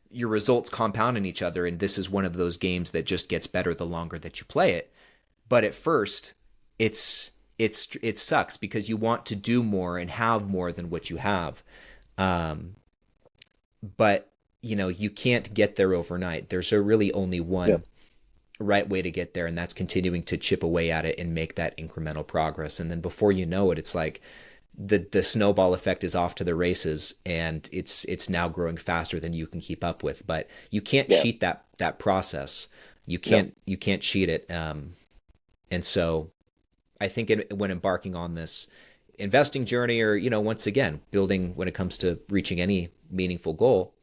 your results compound in each other, and this is one of those games that just gets better the longer that you play it. But at first, it sucks because you want to do more and have more than what you have. Um, but you can't get there overnight. There's really only Yeah. one right way to get there, and that's continuing to chip away at it and make that incremental progress. And then before you know it, it's like the snowball effect is off to the races, and it's now growing faster than you can keep up with. But you can't Yeah. cheat that process. You No. can't cheat it. And so I think when embarking on this investing journey, or once again building, when it comes to reaching any meaningful goal,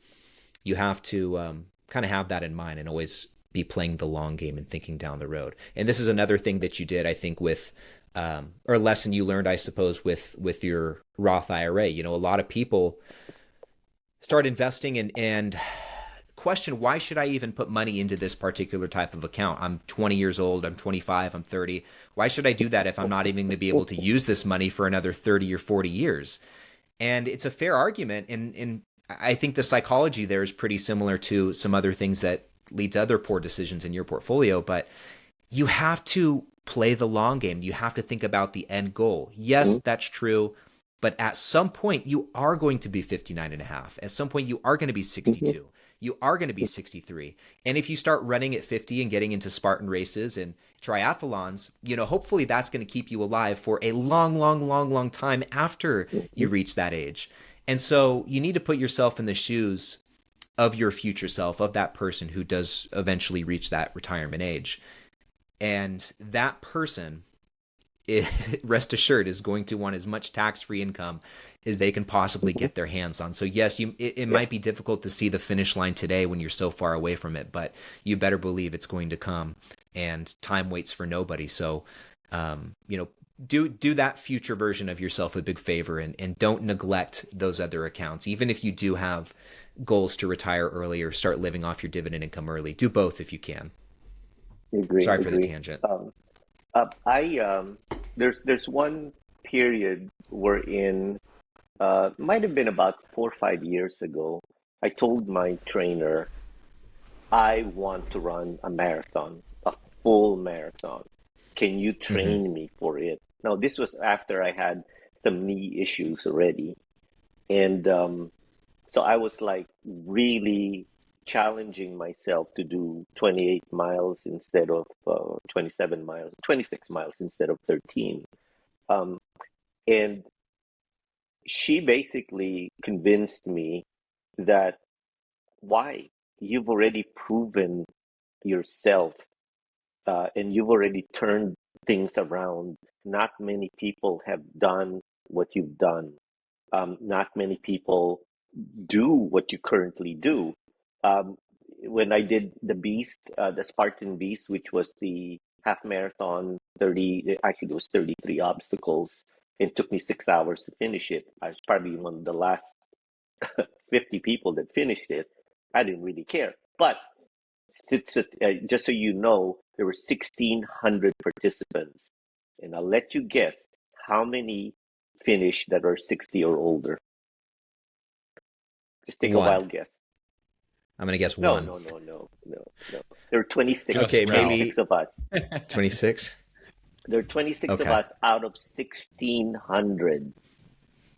you have to kind of have that in mind and always be playing the long game and thinking down the road. And this is another thing that you did, I think, with or a lesson you learned, I suppose, with your Roth IRA. A lot of people start investing and question, why should I even put money into this particular type of account? I'm 20 years old, I'm 25, I'm 30. Why should I do that if I'm not even going to be able to use this money for another 30 or 40 years? And it's a fair argument. And I think the psychology there is pretty similar to some other things that lead to other poor decisions in your portfolio. But you have to play the long game. You have to think about the end goal. Yes, Mhm. that's true. But at some point, you are going to be 59 and a half. At some point, you are going to be Mhm. 62. You are going to be 63. And if you start running at 50 and getting into Spartan races and triathlons, hopefully that's going to keep you alive for a long, long, long, long time after you Mhm. reach that age. And so you need to put yourself in the shoes of your future self, of that person who does eventually reach that retirement age. And that person, rest assured, is going to want as much tax-free income as they can possibly get their hands on. So yes, it might be difficult to see the finish line today when you're so far away from it, but you better believe it's going to come, and time waits for nobody. So, do that future version of yourself a big favor, and don't neglect those other accounts. Even if you do have goals to retire early or start living off your dividend income early, do both if you can. Sorry for the tangent. There's one period wherein might have been about 4 or 5 years ago. I told my trainer I want to run a marathon, a full marathon. Can you Mm-hmm. train me for it? Now, this was after I had some knee issues already. And so I was like really challenging myself to do 28 miles instead of 27 miles, 26 miles instead of 13. Um, and she basically convinced me that why? You've already proven yourself and you've already turned things around. Not many people have done what you've done. Not many people do what you currently do. Um, when I did the Spartan Beast, which was the half marathon, 30, actually it was 33 obstacles. It took me 6 hours to finish it. I was probably one of the last 50 people that finished it. I didn't really care. But just so you know, there were 1,600 participants. And I'll let you guess how many finished that are 60 or older. Just take a One. wild guess. I'm going to guess No, one. no, no, no, no, no. There are 26, Just Okay, Ralph. maybe 26 of us. 26. There are 26 of Okay. us out of 1,600.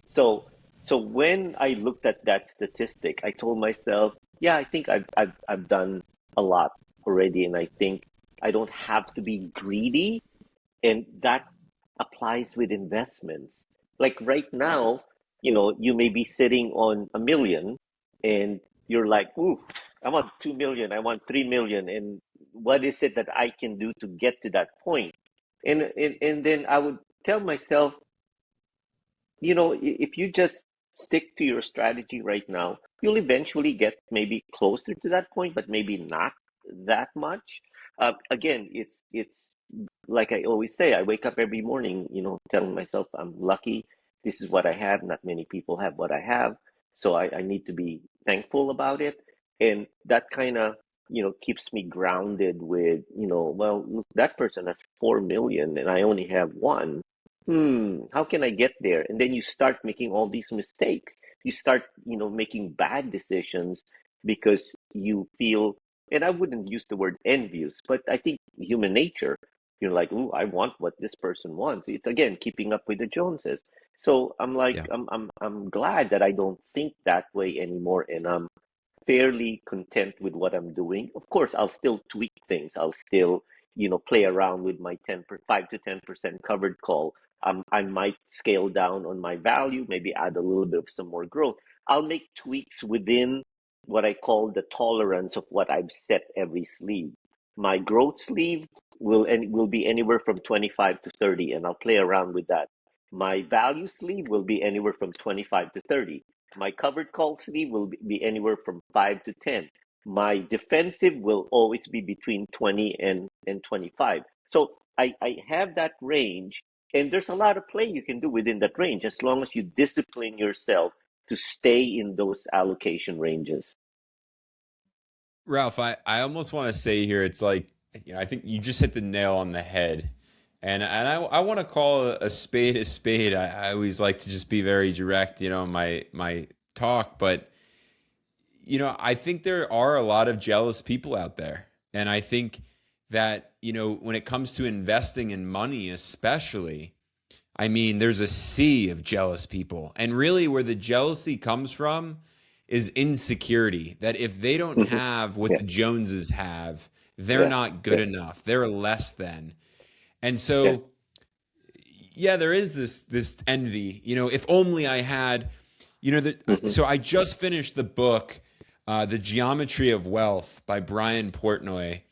So, so when I looked at that statistic, I told myself, yeah, I think I've done a lot already, and I think I don't have to be greedy, and that applies with investments. Like right now, you may be sitting on 1 million, and you're like, ooh, I want 2 million, I want 3 million, and what is it that I can do to get to that point? And then I would tell myself, if you just stick to your strategy right now, you'll eventually get maybe closer to that point, but maybe not that much. Again, it's like I always say, I wake up every morning, telling myself I'm lucky. This is what I have. Not many people have what I have, so I need to be thankful about it, and that kind of keeps me grounded with well, look, that person has 4 million and I only have one. How can I get there? And then you start making all these mistakes. You start, making bad decisions because you feel, and I wouldn't use the word envious, but I think human nature, you're like, ooh, I want what this person wants. It's again keeping up with the Joneses. So I'm like, Yeah. I'm glad that I don't think that way anymore, and I'm fairly content with what I'm doing. Of course, I'll still tweak things. I'll still, play around with my 5 to 10% covered call. I might scale down on my value, maybe add a little bit of some more growth. I'll make tweaks within what I call the tolerance of what I've set every sleeve. My growth sleeve will be anywhere from 25 to 30, and I'll play around with that. My value sleeve will be anywhere from 25 to 30. My covered call sleeve will be anywhere from 5 to 10. My defensive will always be between 20 and 25. So I have that range, and there's a lot of play you can do within that range as long as you discipline yourself to stay in those allocation ranges. Ralph, I almost want to say here, it's like, I think you just hit the nail on the head. And I want to call a spade a spade. I always like to just be very direct, in my talk. But, I think there are a lot of jealous people out there. And I think that, when it comes to investing in money, especially, I mean, there's a sea of jealous people. And really, where the jealousy comes from is insecurity. That if they don't Mhm. have what Yeah, the Joneses have, they're yeah, not good yeah, enough. They're less than. And yeah. so, yeah, there is this envy. If only I had, Hmm. so I just finished the book, The Geometry of Wealth by Brian Portnoy.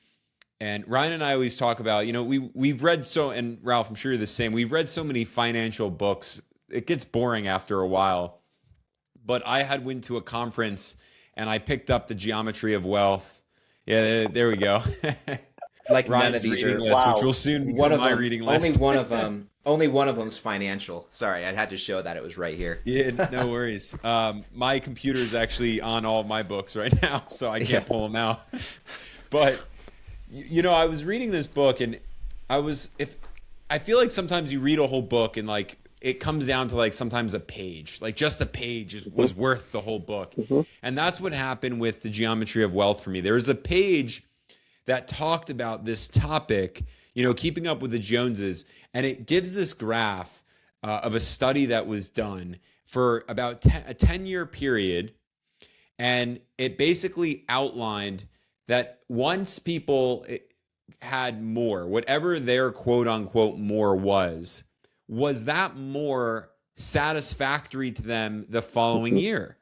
And Ryan and I always talk about, we've read and Ralph, I'm sure you're the same. We've read so many financial books. It gets boring after a while. But I had went to a conference and I picked up the Geometry of Wealth. Yeah, there we go. Like none of Ryan's these reading are list, which Wow. will soon one become of my them. reading list. Only one of them's financial. Sorry, I had to show that it was right here. Yeah, no worries. My computer is actually on all of my books right now, so I Yeah. can't pull them out. But I was reading this book, and if I feel like sometimes you read a whole book, and like it comes down to like sometimes a page, like just a page was worth the whole book, Mhm. and that's what happened with the Geometry of Wealth for me. There was a page that talked about this topic, keeping up with the Joneses. And it gives this graph of a study that was done for about a 10-year period. And it basically outlined that once people had more, whatever their quote unquote more was that more satisfactory to them the following year?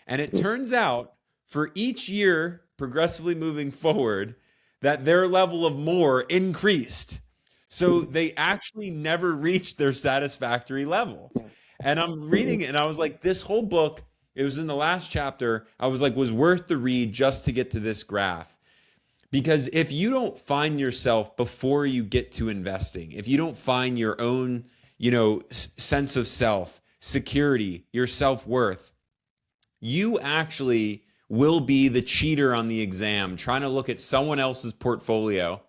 And it turns out for each year progressively moving forward, that their level of more increased. So they actually never reached their satisfactory level. And I'm reading it and I was like, this whole book, it was in the last chapter, I was like, was worth the read just to get to this graph. Because if you don't find yourself before you get to investing, if you don't find your own, sense of self, security, your self-worth, you actually will be the cheater on the exam trying to look at someone else's portfolio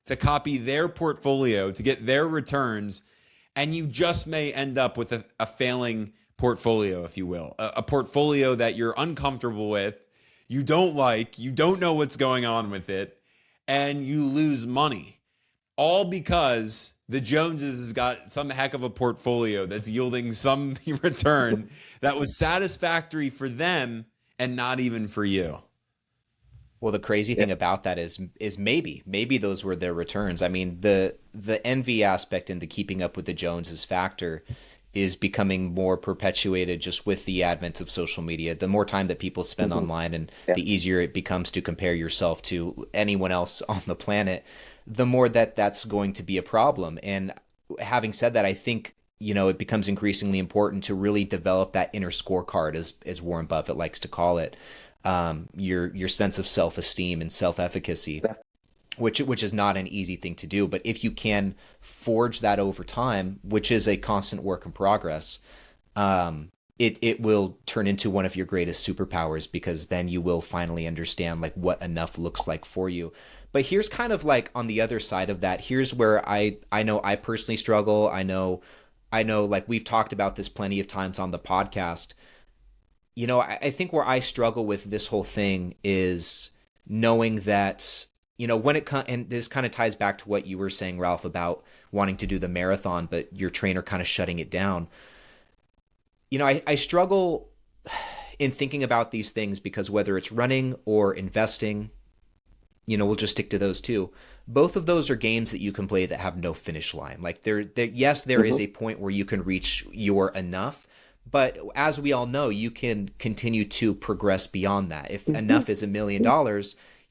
to copy their portfolio to get their returns. And you just may end up with a failing portfolio, if you will, a portfolio that you're uncomfortable with, you don't like, you don't know what's going on with it, and you lose money. All because the Joneses has got some heck of a portfolio that's yielding some return that was satisfactory for them and not even for you. Well, the crazy Yeah. thing about that is maybe those were their returns. I mean, the envy aspect and the keeping up with the Joneses factor is becoming more perpetuated just with the advent of social media. The more time that people spend Mhm. online and Yeah. the easier it becomes to compare yourself to anyone else on the planet, the more that that's going to be a problem. And having said that, I think it becomes increasingly important to really develop that inner scorecard, as Warren Buffett likes to call it, your sense of self esteem and self efficacy, Yeah. which is not an easy thing to do. But if you can forge that over time, which is a constant work in progress, it will turn into one of your greatest superpowers, because then you will finally understand like what enough looks like for you. But here's kind of like on the other side of that. Here's where I know I personally struggle. I know like we've talked about this plenty of times on the podcast. I think where I struggle with this whole thing is knowing that, when it comes, and this kind of ties back to what you were saying, Ralph, about wanting to do the marathon, but your trainer kind of shutting it down. I struggle in thinking about these things because whether it's running or investing, we'll just stick to those two. Both of those are games that you can play that have no finish line. Like yes, there is Mhm. a point where you can reach your enough, but as we all know, you can continue to progress beyond that. If Mhm. enough is $1 million,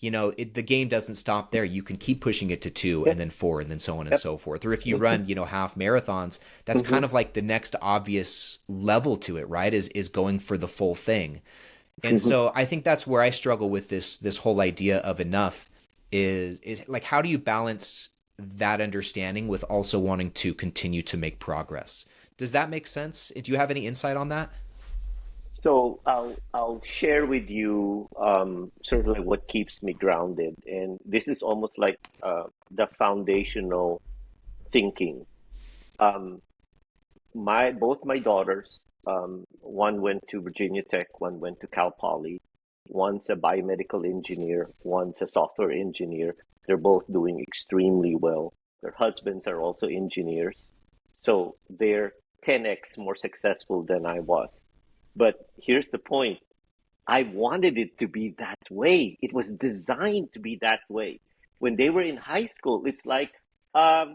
the game doesn't stop there. You can keep pushing it to two Yep. and then four and then so on and Yep. so forth. Or if you Mhm. run, half marathons, that's Mhm. kind of like the next obvious level to it, right? Is going for the full thing. And Mhm. so I think that's where I struggle with this whole idea of enough is like, how do you balance that understanding with also wanting to continue to make progress? Does that make sense? Do you have any insight on that? So I'll share with you sort of like what keeps me grounded, and this is almost like the foundational thinking. Um, my both my daughters, one went to Virginia Tech, one went to Cal Poly. One's a biomedical engineer, one's a software engineer. They're both doing extremely well. Their husbands are also engineers, so they're 10x more successful than I was. But here's the point. I wanted it to be that way. It was designed to be that way. When they were in high school, it's like,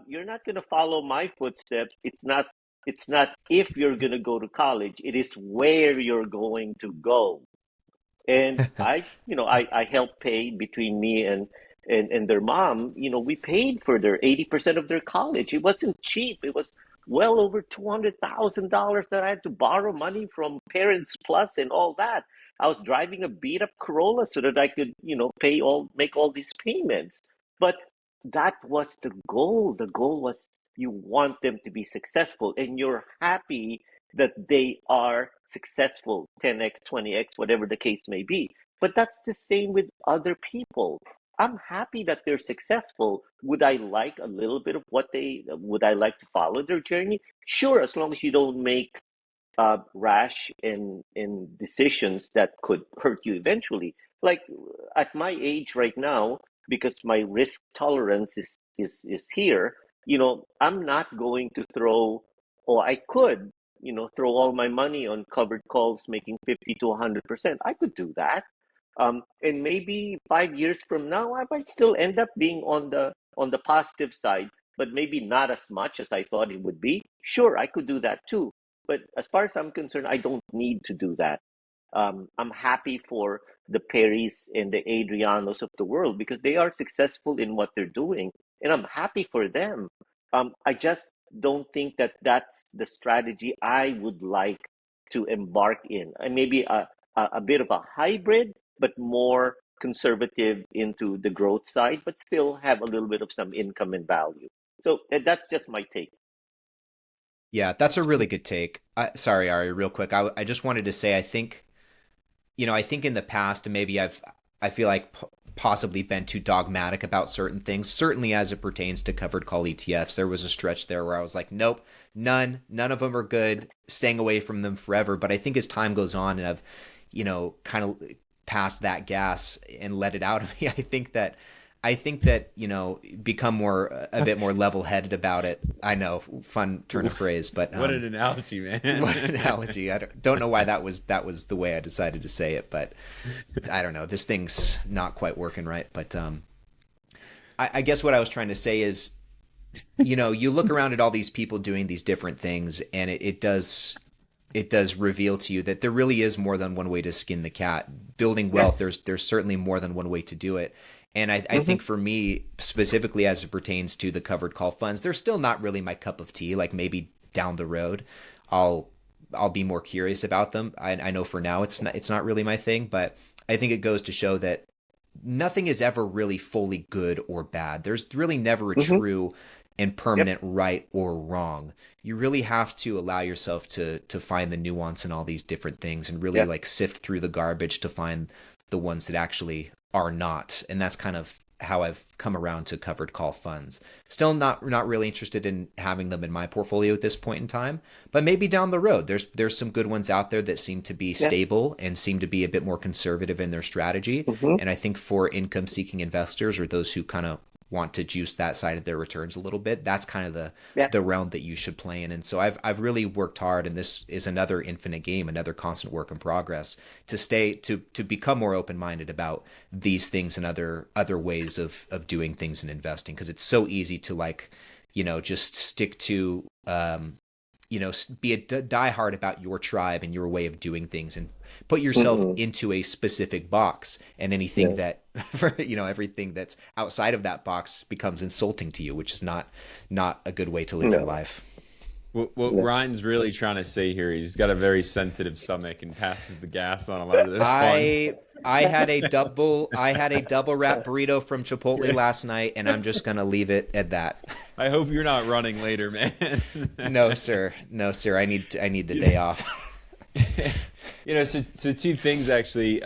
you're not going to follow my footsteps. It's not if you're going to go to college. It is where you're going to go. And I helped pay between me and their mom. We paid for their 80% of their college. It wasn't cheap. It was well over $200,000 that I had to borrow money from Parents Plus and all that. I was driving a beat up Corolla so that I could, make all these payments. But that was the goal. The goal was you want them to be successful, and you're happy that they are successful, 10x, 20x, whatever the case may be. But that's the same with other people. I'm happy that they're successful. Would I like a little bit of would I like to follow their journey? Sure, as long as you don't make rash in decisions that could hurt you eventually. Like at my age right now, because my risk tolerance is here, I'm not going to throw, or I could, throw all my money on covered calls making 50 to 100%. I could do that. And maybe 5 years from now, I might still end up being on the positive side, but maybe not as much as I thought it would be. Sure, I could do that too. But as far as I'm concerned, I don't need to do that. I'm happy for the Perrys and the Adrianos of the world because they are successful in what they're doing, and I'm happy for them. I just don't think that that's the strategy I would like to embark in. And maybe a bit of a hybrid, but more conservative into the growth side, but still have a little bit of some income and value. So that's just my take. Yeah, that's a really good take. Sorry, Ari, real quick. I just wanted to say, I think in the past, maybe I feel like possibly been too dogmatic about certain things. Certainly as it pertains to covered call ETFs, there was a stretch there where I was like, nope, none of them are good, staying away from them forever. But I think as time goes on and I've, kind of passed that gas and let it out of me, I think that become a bit more level-headed about it. I know, fun turn of phrase, but What an analogy, man. what an analogy. I don't know why that was the way I decided to say it, but I don't know. This thing's not quite working right. But I guess what I was trying to say is, you look around at all these people doing these different things, and it does reveal to you that there really is more than one way to skin the cat. Building wealth, there's certainly more than one way to do it. And I think for me, specifically as it pertains to the covered call funds, they're still not really my cup of tea. Like maybe down the road, I'll be more curious about them. I know for now it's not really my thing, but I think it goes to show that nothing is ever really fully good or bad. There's really never a Mm-hmm. true and Yep. permanent right or wrong. You really have to allow yourself to find the nuance in all these different things and really Yep. like sift through the garbage to find the ones that actually are not. And that's kind of how I've come around to covered call funds. Still not really interested in having them in my portfolio at this point in time, but maybe down the road there's some good ones out there that seem to be Yeah. stable and seem to be a bit more conservative in their strategy. Mm-hmm. And I think for income seeking investors or those who kind of want to juice that side of their returns a little bit, that's kind of the Yeah. the realm that you should play in. And so I've really worked hard, and this is another infinite game, another constant work in progress, to become more open minded about these things and other ways of doing things and investing, because it's so easy to like, just stick to be a diehard about your tribe and your way of doing things and put yourself Mm-mm. into a specific box, and anything Yeah. that everything that's outside of that box becomes insulting to you, which is not a good way to live your No. life. What No. Ryan's really trying to say here, he's got a very sensitive stomach and passes the gas on a lot of those funds. I had a double wrap burrito from Chipotle last night, and I'm just gonna leave it at that. I hope you're not running later, man. No, sir. No, sir. I need the day off. So two things actually.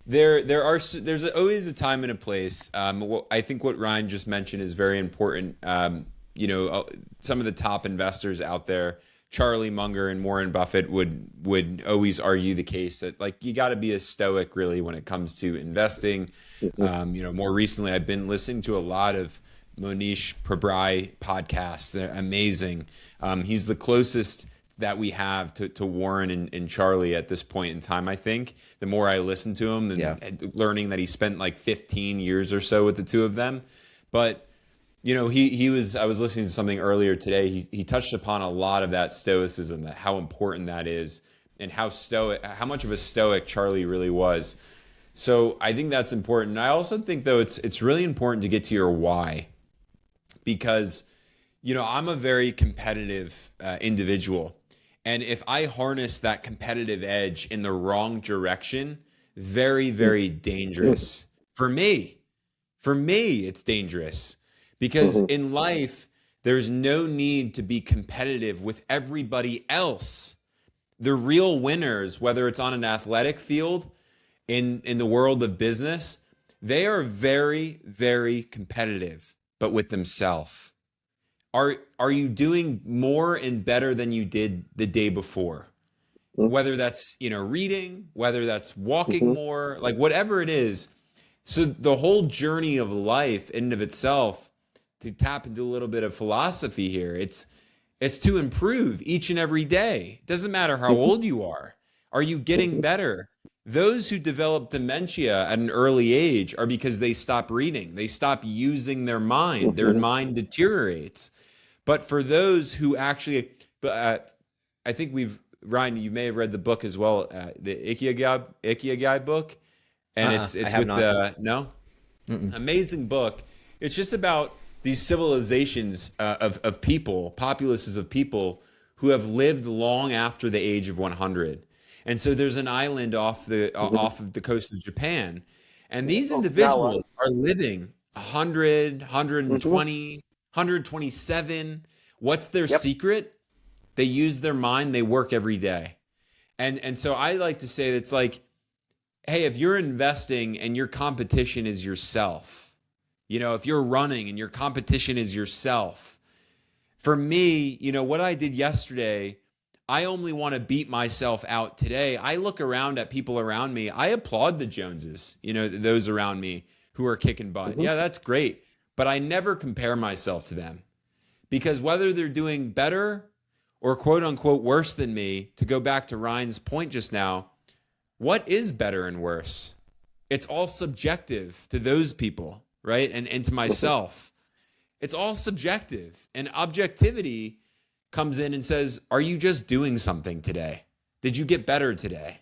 There's always a time and a place. I think what Ryan just mentioned is very important. Some of the top investors out there, Charlie Munger and Warren Buffett would always argue the case that like you got to be a stoic really when it comes to investing. More recently I've been listening to a lot of Monish Prabrai podcasts. They're amazing. He's the closest that we have to Warren and Charlie at this point in time. I think the more I listen to him Yeah. and learning that he spent like 15 years or so with the two of them, but I was listening to something earlier today. He touched upon a lot of that stoicism, that how important that is. and how much of a stoic Charlie really was. So I think that's important. I also think though it's really important to get to your why, because I'm a very competitive individual, and if I harness that competitive edge in the wrong direction, very very dangerous for me. For me, it's dangerous because Mm-hmm. in life, there's no need to be competitive with everybody else. The real winners, whether it's on an athletic field, in the world of business, they are very, very competitive, but with themselves. Are you doing more and better than you did the day before? Whether that's, reading, whether that's walking Mm-hmm. more, like whatever it is. So the whole journey of life in and of itself, to tap into a little bit of philosophy here, it's to improve each and every day. It doesn't matter how Mm-hmm. old you are. Are you getting better? Those who develop dementia at an early age are because they stop reading. They stop using their mind. Their Mm-hmm. mind deteriorates. But for those who actually, I think Ryan, you may have read the book as well, the Ikigai book, and I it's have with not. no, Mm-mm. amazing book. It's just about these civilizations of people, populaces of people who have lived long after the age of 100. And so there's an island Mm-hmm. off of the coast of Japan, and these Okinawa. individuals are living 100, Mm-hmm. 127. What's their Yep. secret? They use their mind, they work every day. And so I like to say that it's like, hey, if you're investing and your competition is yourself, if you're running and your competition is yourself, for me, what I did yesterday, I only want to beat myself out today. I look around at people around me. I applaud the Joneses, those around me who are kicking butt. Mm-hmm. Yeah, that's great. But I never compare myself to them, because whether they're doing better or quote unquote worse than me, to go back to Ryan's point just now, what is better and worse? It's all subjective to those people, right? And to Mm-hmm. myself. It's all subjective. And objectivity comes in and says, are you just doing something today? Did you get better today?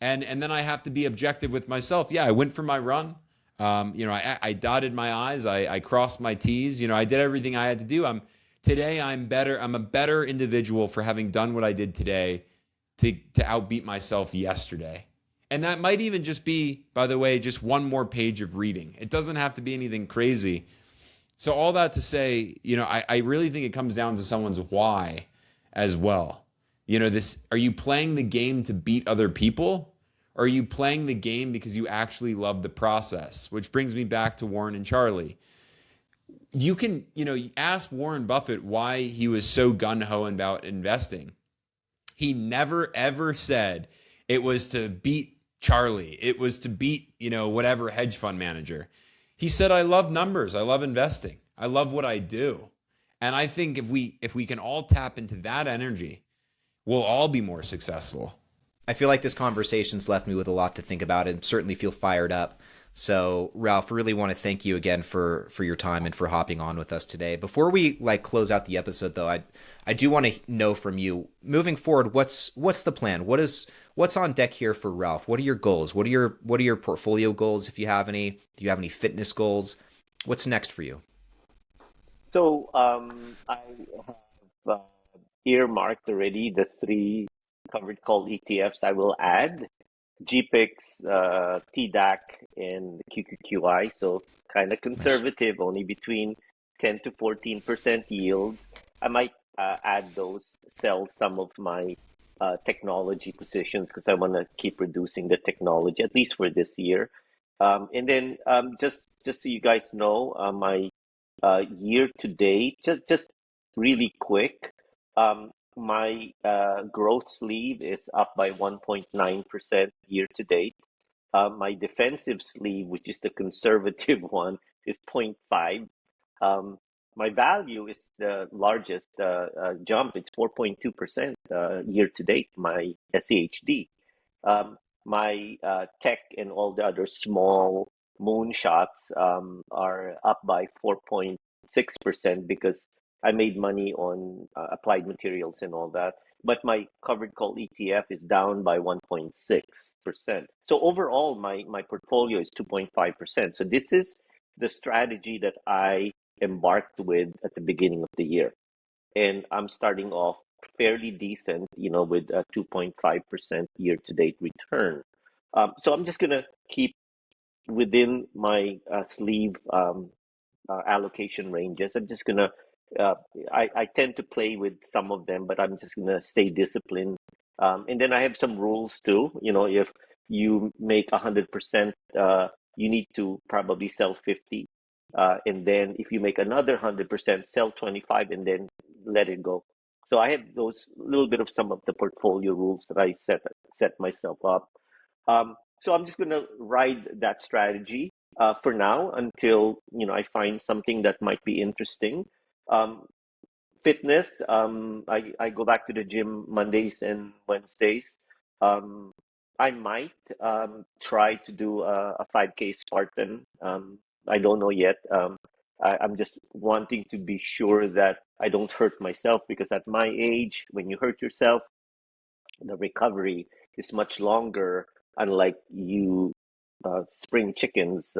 And then I have to be objective with myself. Yeah, I went for my run. I dotted my I's. I crossed my T's. I did everything I had to do. I'm better. I'm a better individual for having done what I did today to outbeat myself yesterday. And that might even just be, by the way, just one more page of reading. It doesn't have to be anything crazy. So all that to say, I really think it comes down to someone's why as well. Are you playing the game to beat other people? Or are you playing the game because you actually love the process? Which brings me back to Warren and Charlie. You can, ask Warren Buffett why he was so gung-ho about investing. He never ever said it was to beat Charlie. It was to beat, whatever hedge fund manager. He said, I love numbers. I love investing. I love what I do. And I think if we can all tap into that energy, we'll all be more successful. I feel like this conversation's left me with a lot to think about and certainly feel fired up. So, Ralph, really want to thank you again for your time and for hopping on with us today. Before we close out the episode, though, I do want to know from you moving forward. What's the plan? What's on deck here for Ralph? What are your goals? What are your portfolio goals, if you have any? Do you have any fitness goals? What's next for you? So I have earmarked already the three covered call ETFs I will add. GPIX, TDAC, and QQQI. So kind of Nice. conservative, only between 10 to 14% yields. I might add those, sell some of my technology positions because I want to keep reducing the technology, at least for this year. And then just so you guys know, my year to date, just really quick. My growth sleeve is up by 1.9% year to date. My defensive sleeve, which is the conservative one, is zero point 0.5. Um, my value is the largest jump. It's 4.2% year to date, my SEHD. My tech and all the other small moonshots are up by 4.6% because I made money on applied materials and all that. But my covered call ETF is down by 1.6%. So overall, my portfolio is 2.5%. So this is the strategy that I embarked with at the beginning of the year. And I'm starting off fairly decent, with a 2.5% year to date return. So I'm just going to keep within my sleeve allocation ranges. I'm just gonna. Uh, I tend to play with some of them, but I'm just gonna stay disciplined. And then I have some rules too. If you make 100%, you need to probably sell 50, and then if you make another 100%, sell 25, and then let it go. So I have those little bit of some of the portfolio rules that I set myself up. So I'm just gonna ride that strategy for now until I find something that might be interesting. Um, Fitness. I go back to the gym Mondays and Wednesdays. Um, I might try to do a 5K Spartan. I don't know yet. I'm just wanting to be sure that I don't hurt myself because at my age, when you hurt yourself, the recovery is much longer, unlike you spring chickens,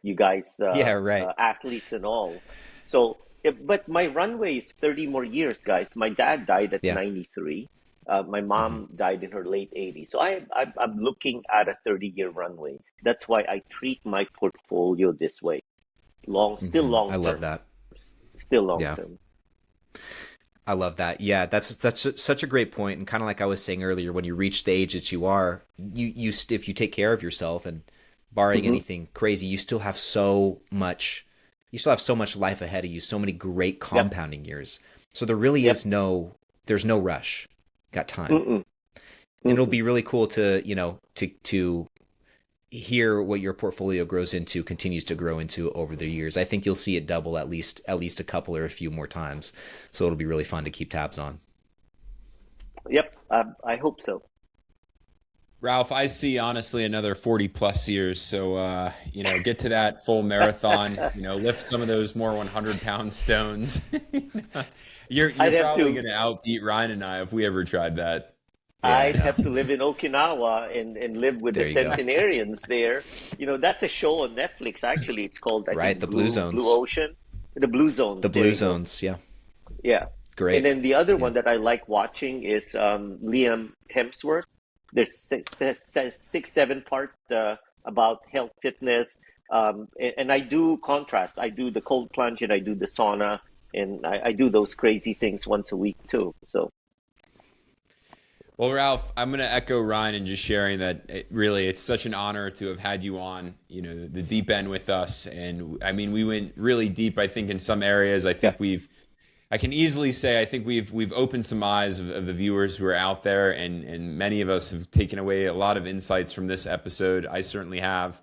you guys, Yeah, right. athletes and all. So, but my runway is 30 more years, guys. My dad died at Yeah. 93. My Hmm. mom died in her late 80s. So I'm looking at a 30-year runway. That's why I treat my portfolio this way. Still Hmm. long I love term, that. still long Yeah. term. I love that. Yeah, that's such a great point. And kind of like I was saying earlier, when you reach the age that you are, if you take care of yourself and barring Hmm. anything crazy, you still have so much life ahead of you, so many great Yep, compounding years. So there really yep. is there's no rush. Got time. Mm-mm, And it'll mm-mm. be really cool to, to hear what your portfolio grows into, continues to grow into over the years. I think you'll see it double at least a couple or a few more times. So it'll be really fun to keep tabs on. Yep, I hope so. Ralph, I see honestly another 40 plus years. So, get to that full marathon, lift some of those more 100-pound stones. You're I'd have probably to going to outbeat Ryan and I if we ever tried that. Yeah, I'd no. have to live in Okinawa and live with the There you go. centenarians there. That's a show on Netflix. Actually, it's called, I Right, think, the blue Blue zones. Ocean, the Blue Zones. The There blue you go. zones, yeah. Yeah. And Great. then the other Yeah. one that I like watching is Liam Hemsworth. There's six, 7 part about health, fitness, and I do contrast. I do the cold plunge and I do the sauna, and I do those crazy things once a week too. So Well, Ralph, I'm going to echo Ryan and just sharing that it's such an honor to have had you on, the deep end with us. And I mean, we went really deep, I think, in some areas. yeah, I can easily say, I think we've opened some eyes of the viewers who are out there, and many of us have taken away a lot of insights from this episode. I certainly have.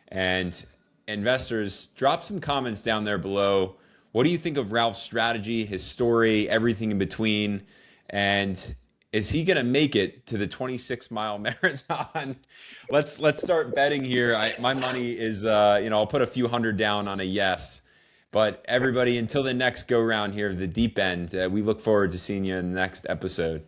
And investors, drop some comments down there below. What do you think of Ralph's strategy, his story, everything in between? And is he going to make it to the 26-mile marathon? Let's start betting here. My money is, I'll put a few hundred down on a yes. But everybody, until the next go round here of the deep end, we look forward to seeing you in the next episode.